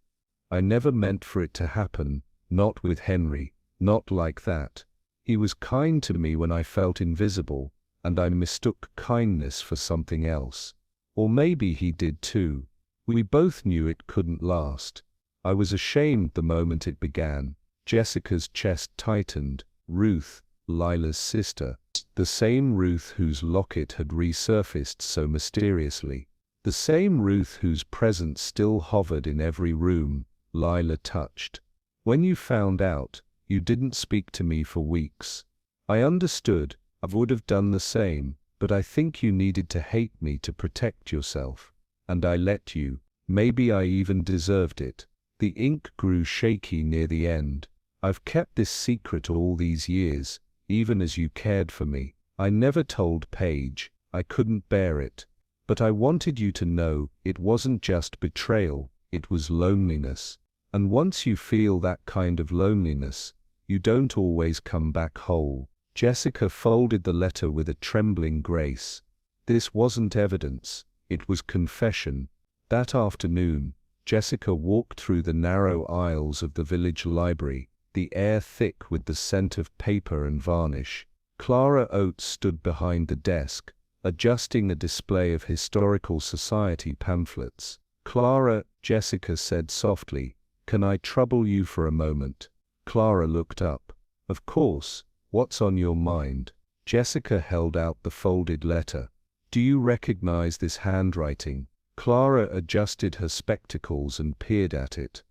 I never meant for it to happen, not with Henry, not like that. He was kind to me when I felt invisible, and I mistook kindness for something else. Or maybe he did too. We both knew it couldn't last. I was ashamed the moment it began. Jessica's chest tightened. Ruth, Lila's sister, the same Ruth whose locket had resurfaced so mysteriously, the same Ruth whose presence still hovered in every room. Lila touched. When you found out, you didn't speak to me for weeks. I understood, I would have done the same, but I think you needed to hate me to protect yourself. And I let you. Maybe I even deserved it. The ink grew shaky near the end. I've kept this secret all these years, even as you cared for me. I never told Paige. I couldn't bear it. But I wanted you to know it wasn't just betrayal, it was loneliness. And once you feel that kind of loneliness, you don't always come back whole. Jessica folded the letter with a trembling grace. This wasn't evidence, it was confession. That afternoon, Jessica walked through the narrow aisles of the village library, the air thick with the scent of paper and varnish. Clara Oates stood behind the desk, adjusting a display of historical society pamphlets. Clara, Jessica said softly, "Can I trouble you for a moment?" Clara looked up. "Of course, what's on your mind?" Jessica held out the folded letter. "Do you recognize this handwriting?" Clara adjusted her spectacles and peered at it.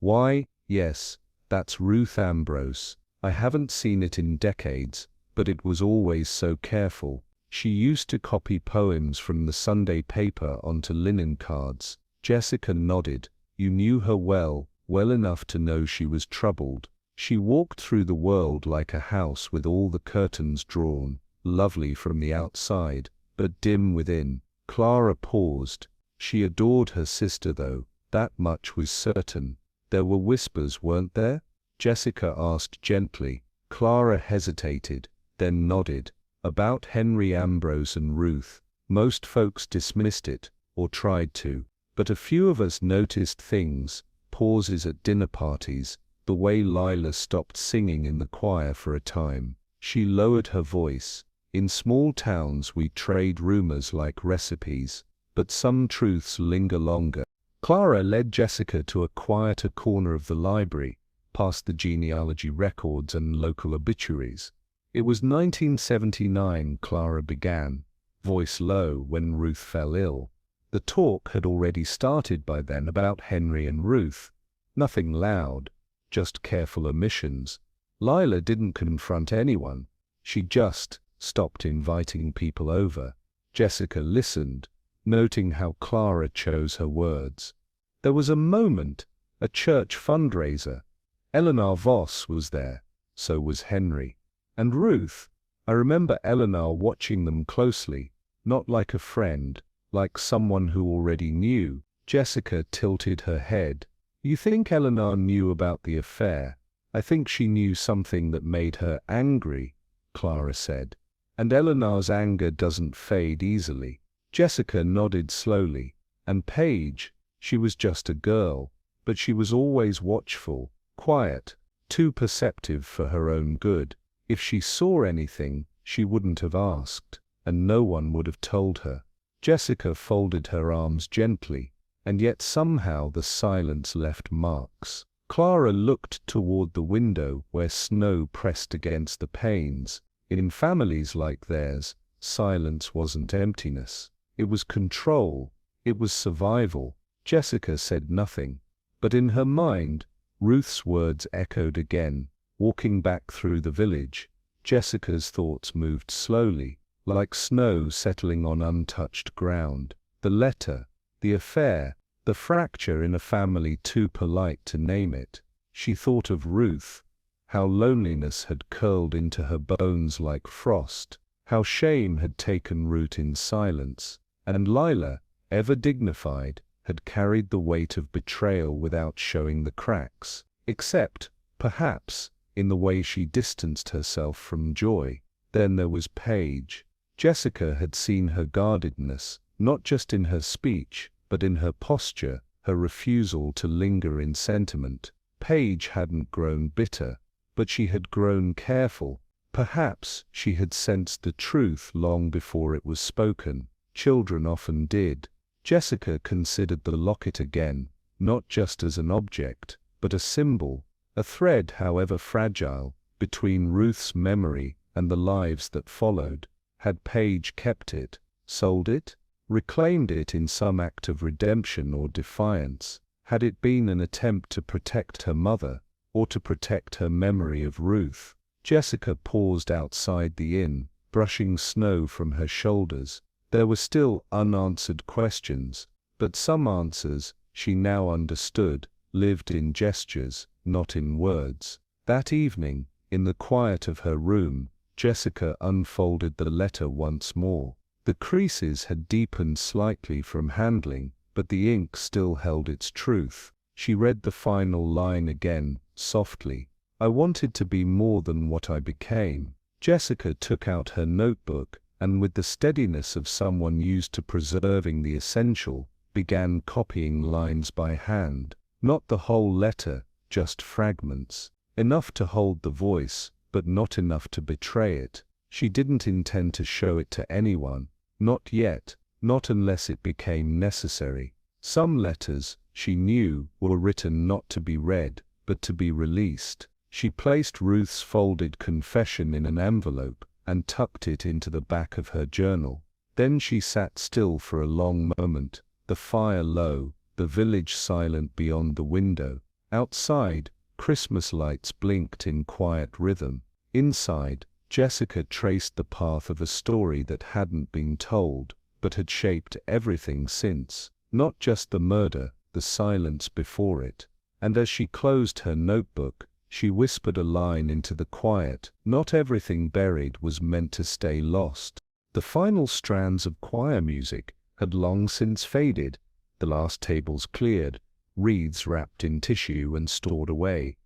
"Why, yes, that's Ruth Ambrose. I haven't seen it in decades, but it was always so careful. She used to copy poems from the Sunday paper onto linen cards." Jessica nodded. "You knew her well, well enough to know she was troubled. She walked through the world like a house with all the curtains drawn, lovely from the outside, but dim within." Clara paused. She adored her sister though, that much was certain. "There were whispers, weren't there?" Jessica asked gently. Clara hesitated, then nodded. "About Henry Ambrose and Ruth. Most folks dismissed it, or tried to. But a few of us noticed things, pauses at dinner parties, the way Lila stopped singing in the choir for a time." She lowered her voice. "In small towns we trade rumors like recipes, but some truths linger longer." Clara led Jessica to a quieter corner of the library, past the genealogy records and local obituaries. "It was 1979, Clara began, voice low, when Ruth fell ill. The talk had already started by then about Henry and Ruth. Nothing loud, just careful omissions. Lila didn't confront anyone. She just stopped inviting people over. Jessica listened, noting how Clara chose her words. There was a moment, a church fundraiser. Eleanor Voss was there, so was Henry. And Ruth. I remember Eleanor watching them closely, not like a friend, like someone who already knew. Jessica tilted her head. You think Eleanor knew about the affair? I think she knew something that made her angry, Clara said. And Eleanor's anger doesn't fade easily. Jessica nodded slowly. And Paige, she was just a girl, but she was always watchful, quiet, too perceptive for her own good. If she saw anything, she wouldn't have asked, and no one would have told her. Jessica folded her arms gently, and yet somehow the silence left marks. Clara looked toward the window where snow pressed against the panes. In families like theirs, silence wasn't emptiness. It was control. It was survival. Jessica said nothing, but in her mind, Ruth's words echoed again. Walking back through the village, Jessica's thoughts moved slowly, like snow settling on untouched ground. The letter, the affair, the fracture in a family too polite to name it. She thought of Ruth, how loneliness had curled into her bones like frost, how shame had taken root in silence, and Lila, ever dignified, had carried the weight of betrayal without showing the cracks, except, perhaps, in the way she distanced herself from joy. Then there was Paige. Jessica had seen her guardedness, not just in her speech, but in her posture, her refusal to linger in sentiment. Paige hadn't grown bitter, but she had grown careful. Perhaps she had sensed the truth long before it was spoken. Children often did. Jessica considered the locket again, not just as an object, but a symbol, a thread, however fragile, between Ruth's memory and the lives that followed. Had Paige kept it, sold it, reclaimed it in some act of redemption or defiance? Had it been an attempt to protect her mother, or to protect her memory of Ruth? Jessica paused outside the inn, brushing snow from her shoulders. There were still unanswered questions, but some answers, she now understood, lived in gestures, not in words. That evening, in the quiet of her room, Jessica unfolded the letter once more. The creases had deepened slightly from handling, but the ink still held its truth. She read the final line again, softly. I wanted to be more than what I became. Jessica took out her notebook, and with the steadiness of someone used to preserving the essential, began copying lines by hand. Not the whole letter, just fragments. Enough to hold the voice, but not enough to betray it. She didn't intend to show it to anyone. Not yet, not unless it became necessary. Some letters, she knew, were written not to be read, but to be released. She placed Ruth's folded confession in an envelope and tucked it into the back of her journal. Then she sat still for a long moment, the fire low, the village silent beyond the window. Outside, Christmas lights blinked in quiet rhythm. Inside, Jessica traced the path of a story that hadn't been told, but had shaped everything since. Not just the murder, the silence before it. And as she closed her notebook, she whispered a line into the quiet. Not everything buried was meant to stay lost. The final strands of choir music had long since faded, the last tables cleared, wreaths wrapped in tissue and stored away.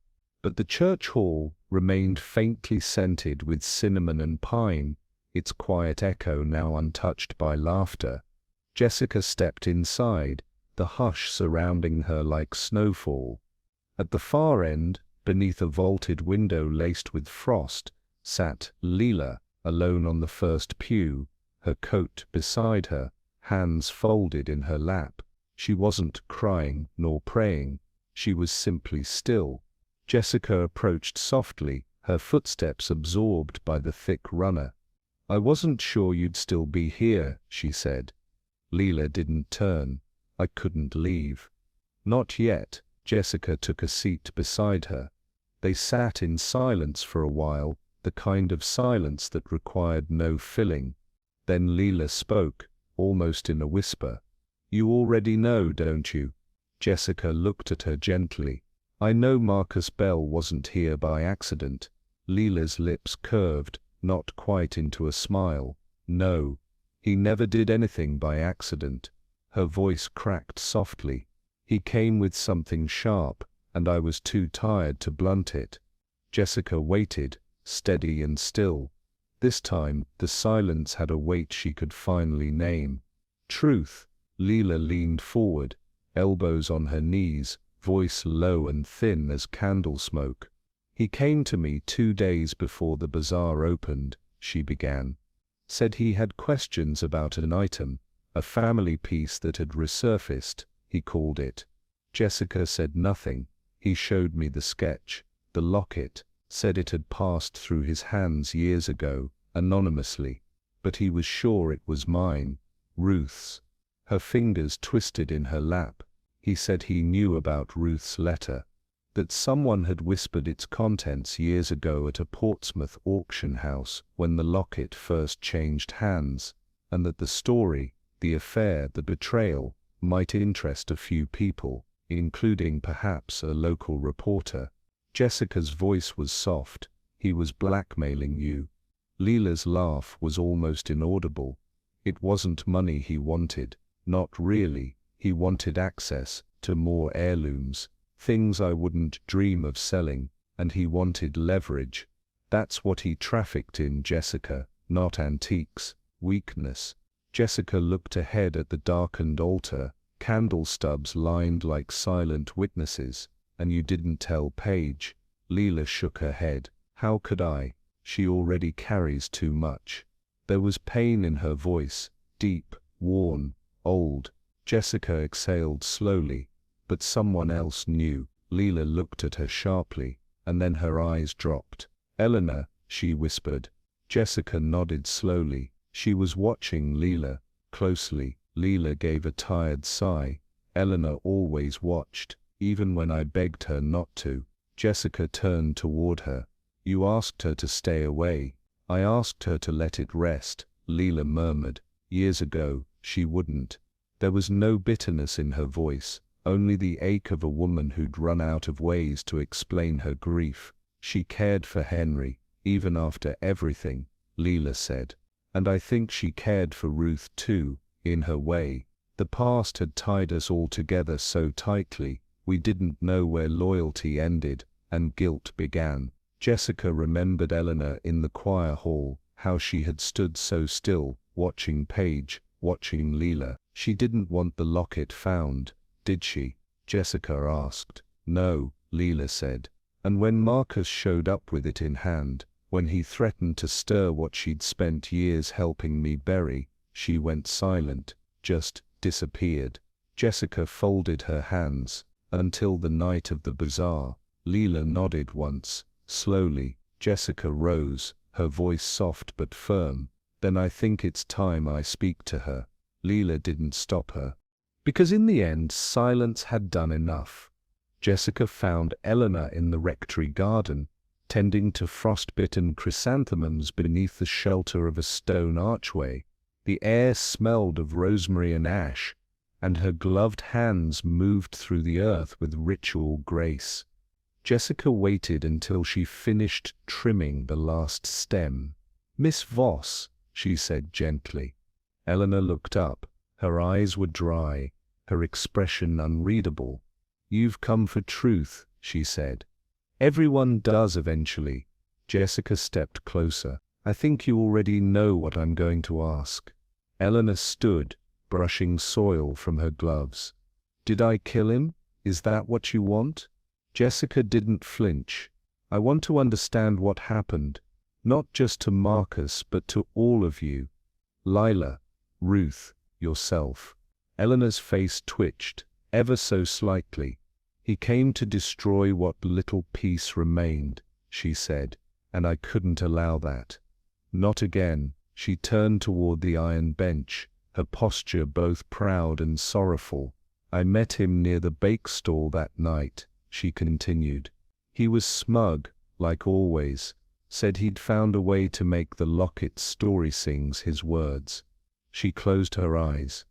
But the church hall remained faintly scented with cinnamon and pine, its quiet echo now untouched by laughter. Jessica stepped inside, the hush surrounding her like snowfall. At the far end, beneath a vaulted window laced with frost, sat Lila, alone on the first pew, her coat beside her, hands folded in her lap. She wasn't crying nor praying. She was simply still. Jessica approached softly, her footsteps absorbed by the thick runner. I wasn't sure you'd still be here, she said. Lila didn't turn. I couldn't leave. Not yet. Jessica took a seat beside her. They sat in silence for a while, the kind of silence that required no filling. Then Leela spoke, almost in a whisper. "You already know, don't you?" Jessica looked at her gently. "I know Marcus Bell wasn't here by accident." Leela's lips curved, not quite into a smile. "No, he never did anything by accident." Her voice cracked softly. "He came with something sharp, and I was too tired to blunt it." Jessica waited, steady and still. This time, the silence had a weight she could finally name. "Truth." Leela leaned forward, elbows on her knees, voice low and thin as candle smoke. "He came to me 2 days before the bazaar opened," she began. "Said he had questions about an item, a family piece that had resurfaced, he called it." Jessica said nothing. "He showed me the sketch, the locket, said it had passed through his hands years ago, anonymously. But he was sure it was mine, Ruth's." Her fingers twisted in her lap. "He said he knew about Ruth's letter, that someone had whispered its contents years ago at a Portsmouth auction house when the locket first changed hands, and that the story, the affair, the betrayal, might interest a few people, including perhaps a local reporter." Jessica's voice was soft. "He was blackmailing you." Leela's laugh was almost inaudible. "It wasn't money he wanted. Not really. He wanted access to more heirlooms, things I wouldn't dream of selling, and he wanted leverage. That's what he trafficked in, Jessica, not antiques, weakness." Jessica looked ahead at the darkened altar, candle stubs lined like silent witnesses. "And you didn't tell Paige?" Leela shook her head. "How could I? She already carries too much." There was pain in her voice, deep, worn, old. Jessica exhaled slowly. "But someone else knew." Leela looked at her sharply, and then her eyes dropped. "Eleanor," she whispered. Jessica nodded slowly. She was watching Leela closely. Leela gave a tired sigh. "Eleanor always watched, even when I begged her not to." Jessica turned toward her. "You asked her to stay away." "I asked her to let it rest," Leela murmured. "Years ago, she wouldn't." There was no bitterness in her voice, only the ache of a woman who'd run out of ways to explain her grief. "She cared for Henry, even after everything," Leela said. "And I think she cared for Ruth too, in her way. The past had tied us all together so tightly, we didn't know where loyalty ended and guilt began." Jessica remembered Eleanor in the choir hall, how she had stood so still, watching Paige, watching Leela. "She didn't want the locket found, did she?" Jessica asked. "No," Leela said. "And when Marcus showed up with it in hand, when he threatened to stir what she'd spent years helping me bury, she went silent, just disappeared." Jessica folded her hands. "Until the night of the bazaar." Leela nodded once, slowly. Jessica rose, her voice soft but firm. "Then I think it's time I speak to her." Leela didn't stop her, because in the end silence had done enough. Jessica found Eleanor in the rectory garden, tending to frostbitten chrysanthemums beneath the shelter of a stone archway. The air smelled of rosemary and ash, and her gloved hands moved through the earth with ritual grace. Jessica waited until she finished trimming the last stem. "Miss Voss," she said gently. Eleanor looked up. Her eyes were dry, her expression unreadable. "You've come for truth," she said. "Everyone does eventually." Jessica stepped closer. "I think you already know what I'm going to ask." Eleanor stood, brushing soil from her gloves. "Did I kill him? Is that what you want?" Jessica didn't flinch. "I want to understand what happened, not just to Marcus but to all of you. Lila, Ruth, yourself." Eleanor's face twitched, ever so slightly. "He came to destroy what little peace remained," she said, "and I couldn't allow that. Not again." She turned toward the iron bench, her posture both proud and sorrowful. I met him near the bake stall that night, she continued. He was smug, like always, said he'd found a way to make the Lockett story sings his words. She closed her eyes.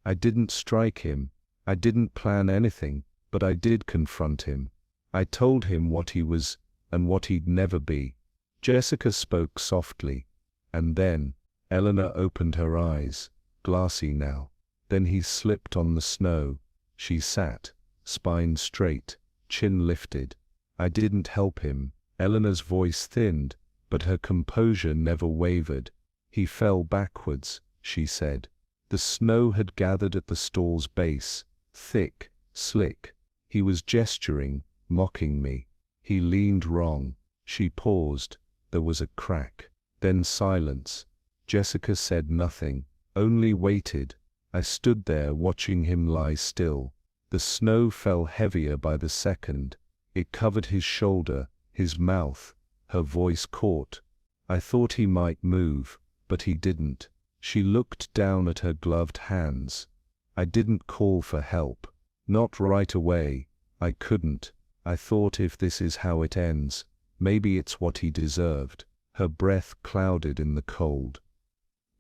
I didn't strike him. I didn't plan anything, but I did confront him. I told him what he was and what he'd never be. Jessica spoke softly. And then, Eleanor opened her eyes, glassy now. Then he slipped on the snow. She sat, spine straight, chin lifted. I didn't help him. Eleanor's voice thinned, but her composure never wavered. He fell backwards, she said. The snow had gathered at the stall's base, thick, slick. He was gesturing, mocking me. He leaned wrong. She paused. There was a crack. Then silence. Jessica said nothing, only waited. I stood there watching him lie still. The snow fell heavier by the second. It covered his shoulder, his mouth. Her voice caught. I thought he might move, but he didn't. She looked down at her gloved hands. I didn't call for help. Not right away. I couldn't. I thought, if this is how it ends, maybe it's what he deserved. Her breath clouded in the cold.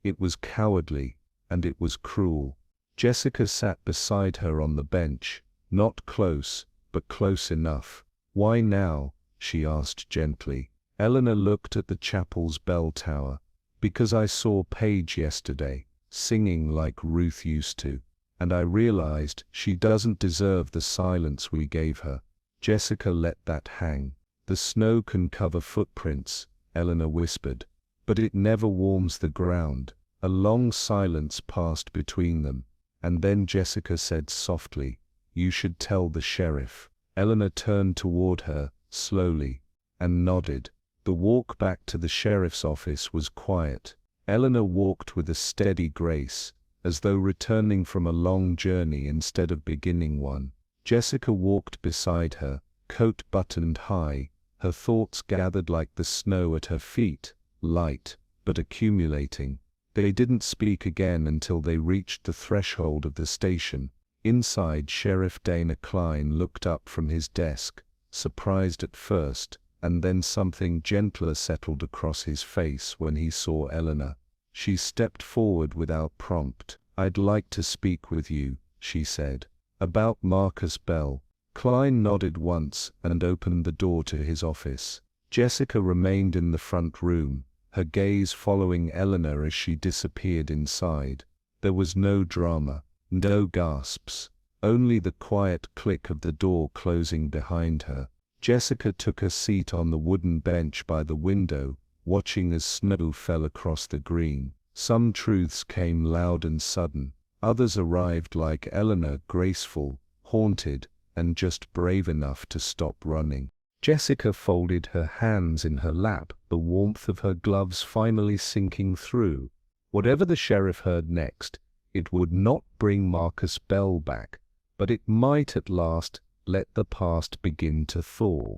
It was cowardly, and it was cruel. Jessica sat beside her on the bench, not close, but close enough. Why now? She asked gently. Eleanor looked at the chapel's bell tower. Because I saw Paige yesterday, singing like Ruth used to, and I realized she doesn't deserve the silence we gave her. Jessica let that hang. The snow can cover footprints, Eleanor whispered, but it never warms the ground. A long silence passed between them, and then Jessica said softly, "You should tell the sheriff." Eleanor turned toward her, slowly, and nodded. The walk back to the sheriff's office was quiet. Eleanor walked with a steady grace, as though returning from a long journey instead of beginning one. Jessica walked beside her, coat buttoned high, her thoughts gathered like the snow at her feet, light, but accumulating. They didn't speak again until they reached the threshold of the station. Inside, Sheriff Dana Klein looked up from his desk, surprised at first, and then something gentler settled across his face when he saw Eleanor. She stepped forward without prompt. "I'd like to speak with you," she said. "About Marcus Bell." Klein nodded once and opened the door to his office. Jessica remained in the front room, her gaze following Eleanor as she disappeared inside. There was no drama, no gasps, only the quiet click of the door closing behind her. Jessica took a seat on the wooden bench by the window, watching as snow fell across the green. Some truths came loud and sudden. Others arrived like Eleanor, graceful, haunted, and just brave enough to stop running. Jessica folded her hands in her lap, the warmth of her gloves finally sinking through. Whatever the sheriff heard next, it would not bring Marcus Bell back, but it might at last let the past begin to thaw.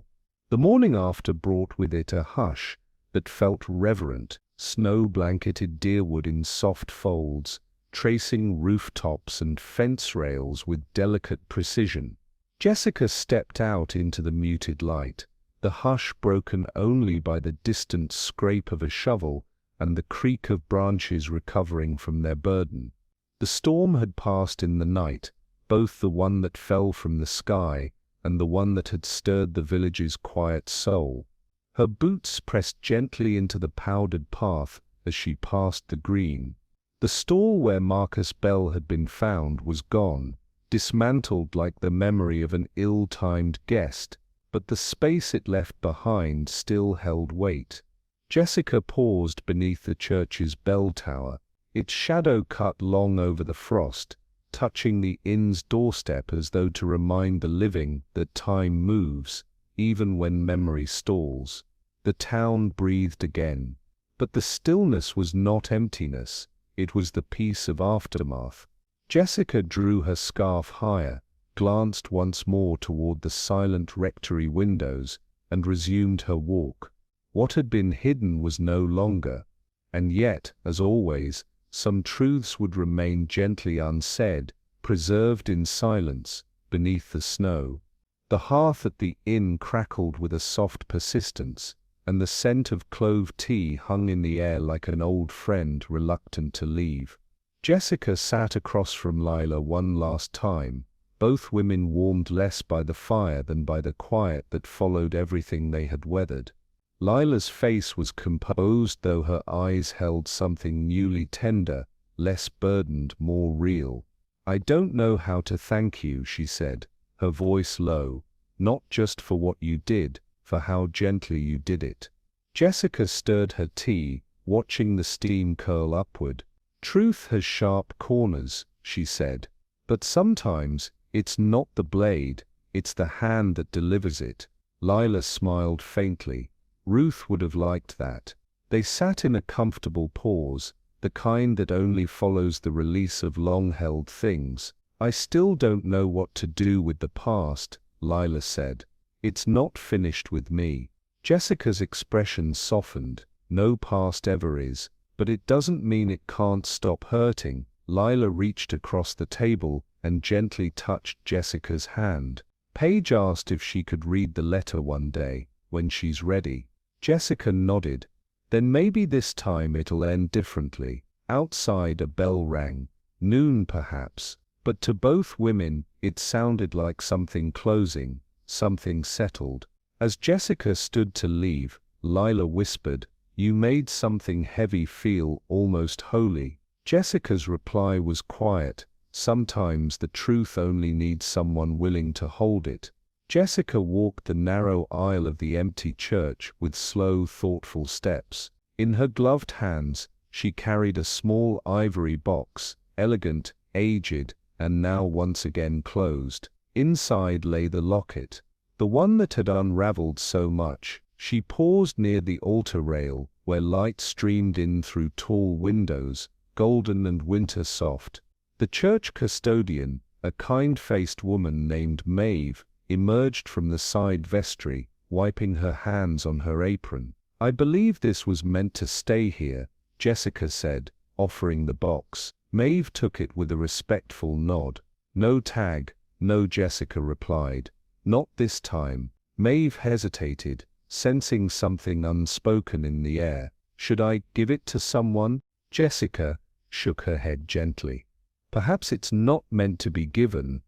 The morning after brought with it a hush that felt reverent, snow-blanketed deerwood in soft folds, tracing rooftops and fence rails with delicate precision. Jessica stepped out into the muted light, the hush broken only by the distant scrape of a shovel and the creak of branches recovering from their burden. The storm had passed in the night, both the one that fell from the sky and the one that had stirred the village's quiet soul. Her boots pressed gently into the powdered path as she passed the green. The stall where Marcus Bell had been found was gone, dismantled like the memory of an ill-timed guest, but the space it left behind still held weight. Jessica paused beneath the church's bell tower, its shadow cut long over the frost, touching the inn's doorstep as though to remind the living that time moves, even when memory stalls. The town breathed again, but the stillness was not emptiness, it was the peace of aftermath. Jessica drew her scarf higher, glanced once more toward the silent rectory windows, and resumed her walk. What had been hidden was no longer, and yet, as always, some truths would remain gently unsaid, preserved in silence, beneath the snow. The hearth at the inn crackled with a soft persistence, and the scent of clove tea hung in the air like an old friend reluctant to leave. Jessica sat across from Lila one last time. Both women warmed less by the fire than by the quiet that followed everything they had weathered. Lila's face was composed, though her eyes held something newly tender, less burdened, more real. "I don't know how to thank you," she said, her voice low, "not just for what you did, for how gently you did it." Jessica stirred her tea, watching the steam curl upward. "Truth has sharp corners," she said, "but sometimes it's not the blade, it's the hand that delivers it." Lila smiled faintly. Ruth would have liked that. They sat in a comfortable pause, the kind that only follows the release of long-held things. "I still don't know what to do with the past," Lila said. "It's not finished with me." Jessica's expression softened. "No past ever is, but it doesn't mean it can't stop hurting." Lila reached across the table and gently touched Jessica's hand. "Paige asked if she could read the letter one day, when she's ready." Jessica nodded. "Then maybe this time it'll end differently." Outside a bell rang. Noon perhaps, but to both women it sounded like something closing, something settled. As Jessica stood to leave, Lila whispered, "You made something heavy feel almost holy." Jessica's reply was quiet. "Sometimes the truth only needs someone willing to hold it." Jessica walked the narrow aisle of the empty church with slow, thoughtful steps. In her gloved hands, she carried a small ivory box, elegant, aged, and now once again closed. Inside lay the locket, the one that had unraveled so much. She paused near the altar rail, where light streamed in through tall windows, golden and winter soft. The church custodian, a kind-faced woman named Maeve, emerged from the side vestry, wiping her hands on her apron. "I believe this was meant to stay here," Jessica said, offering the box. Maeve took it with a respectful nod. "No tag, no," Jessica replied. "Not this time." Maeve hesitated, sensing something unspoken in the air. "Should I give it to someone?" Jessica shook her head gently. "Perhaps it's not meant to be given.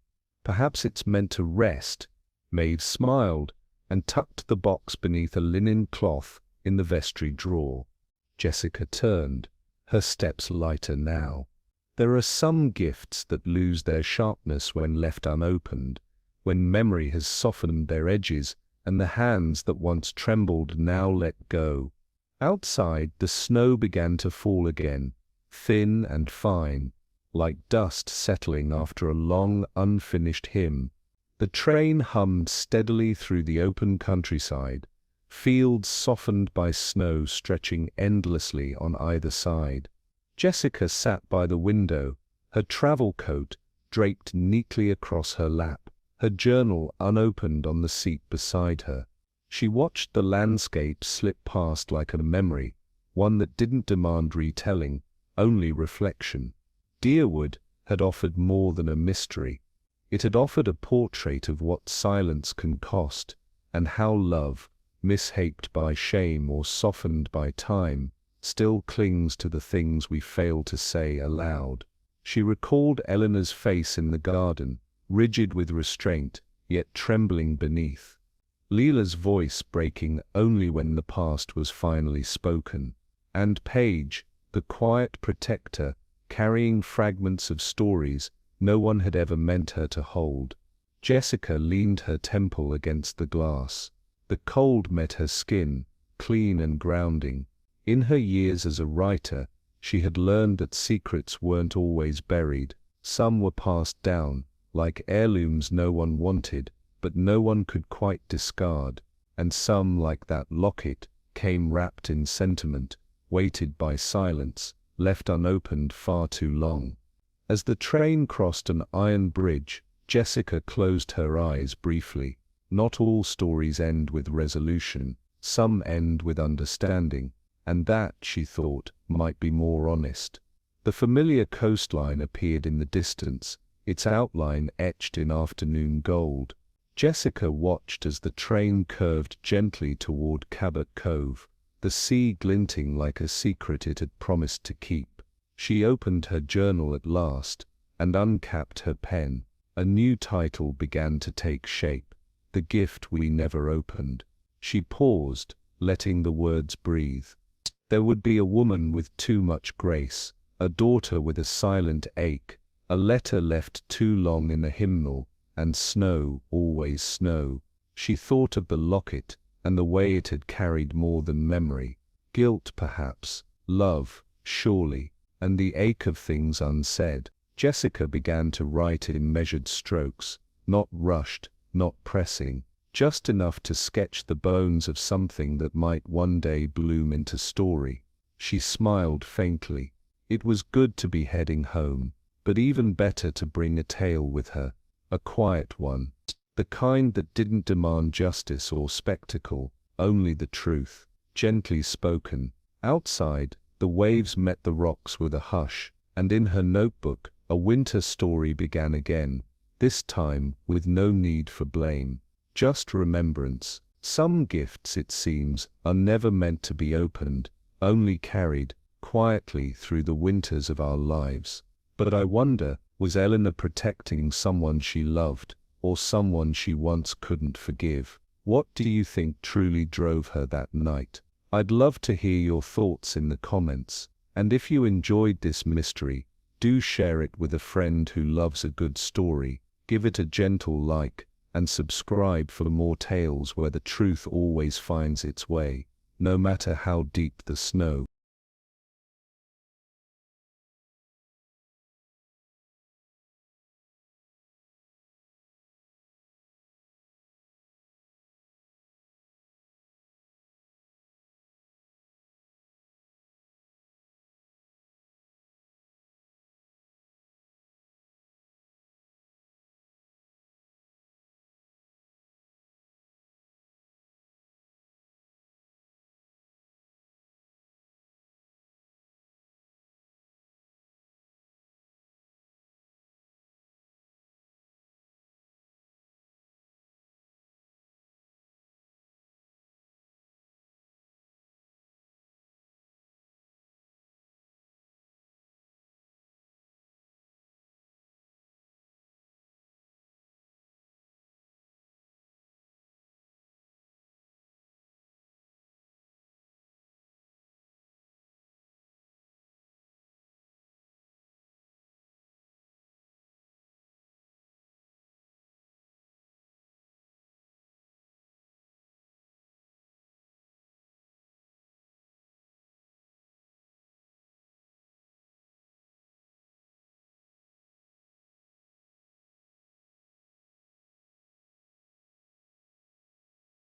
Perhaps it's meant to rest." Maeve smiled and tucked the box beneath a linen cloth in the vestry drawer. Jessica turned, her steps lighter now. There are some gifts that lose their sharpness when left unopened, when memory has softened their edges and the hands that once trembled now let go. Outside, the snow began to fall again, thin and fine, like dust settling after a long, unfinished hymn. The train hummed steadily through the open countryside, fields softened by snow stretching endlessly on either side. Jessica sat by the window, her travel coat draped neatly across her lap, her journal unopened on the seat beside her. She watched the landscape slip past like a memory, one that didn't demand retelling, only reflection. Deerwood had offered more than a mystery. It had offered a portrait of what silence can cost, and how love, mishaped by shame or softened by time, still clings to the things we fail to say aloud. She recalled Eleanor's face in the garden, rigid with restraint, yet trembling beneath. Leela's voice breaking only when the past was finally spoken. And Paige, the quiet protector, carrying fragments of stories no one had ever meant her to hold. Jessica leaned her temple against the glass. The cold met her skin, clean and grounding. In her years as a writer, she had learned that secrets weren't always buried. Some were passed down, like heirlooms no one wanted, but no one could quite discard. And some, like that locket, came wrapped in sentiment, weighted by silence, left unopened far too long. As the train crossed an iron bridge, Jessica closed her eyes briefly. Not all stories end with resolution. Some end with understanding, and that, she thought, might be more honest. The familiar coastline appeared in the distance, its outline etched in afternoon gold. Jessica watched as the train curved gently toward Cabot Cove, the sea glinting like a secret it had promised to keep. She opened her journal at last, and uncapped her pen. A new title began to take shape, The Gift We Never Opened. She paused, letting the words breathe. There would be a woman with too much grace, a daughter with a silent ache, a letter left too long in a hymnal, and snow, always snow. She thought of the locket, and the way it had carried more than memory. Guilt, perhaps, love, surely, and the ache of things unsaid. Jessica began to write in measured strokes, not rushed, not pressing, just enough to sketch the bones of something that might one day bloom into story. She smiled faintly. It was good to be heading home, but even better to bring a tale with her, a quiet one, the kind that didn't demand justice or spectacle, only the truth, gently spoken. Outside, the waves met the rocks with a hush, and in her notebook, a winter story began again, this time with no need for blame, just remembrance. Some gifts, it seems, are never meant to be opened, only carried, quietly through the winters of our lives. But I wonder, was Eleanor protecting someone she loved, or someone she once couldn't forgive? What do you think truly drove her that night? I'd love to hear your thoughts in the comments, and if you enjoyed this mystery, do share it with a friend who loves a good story, give it a gentle like, and subscribe for more tales where the truth always finds its way, no matter how deep the snow.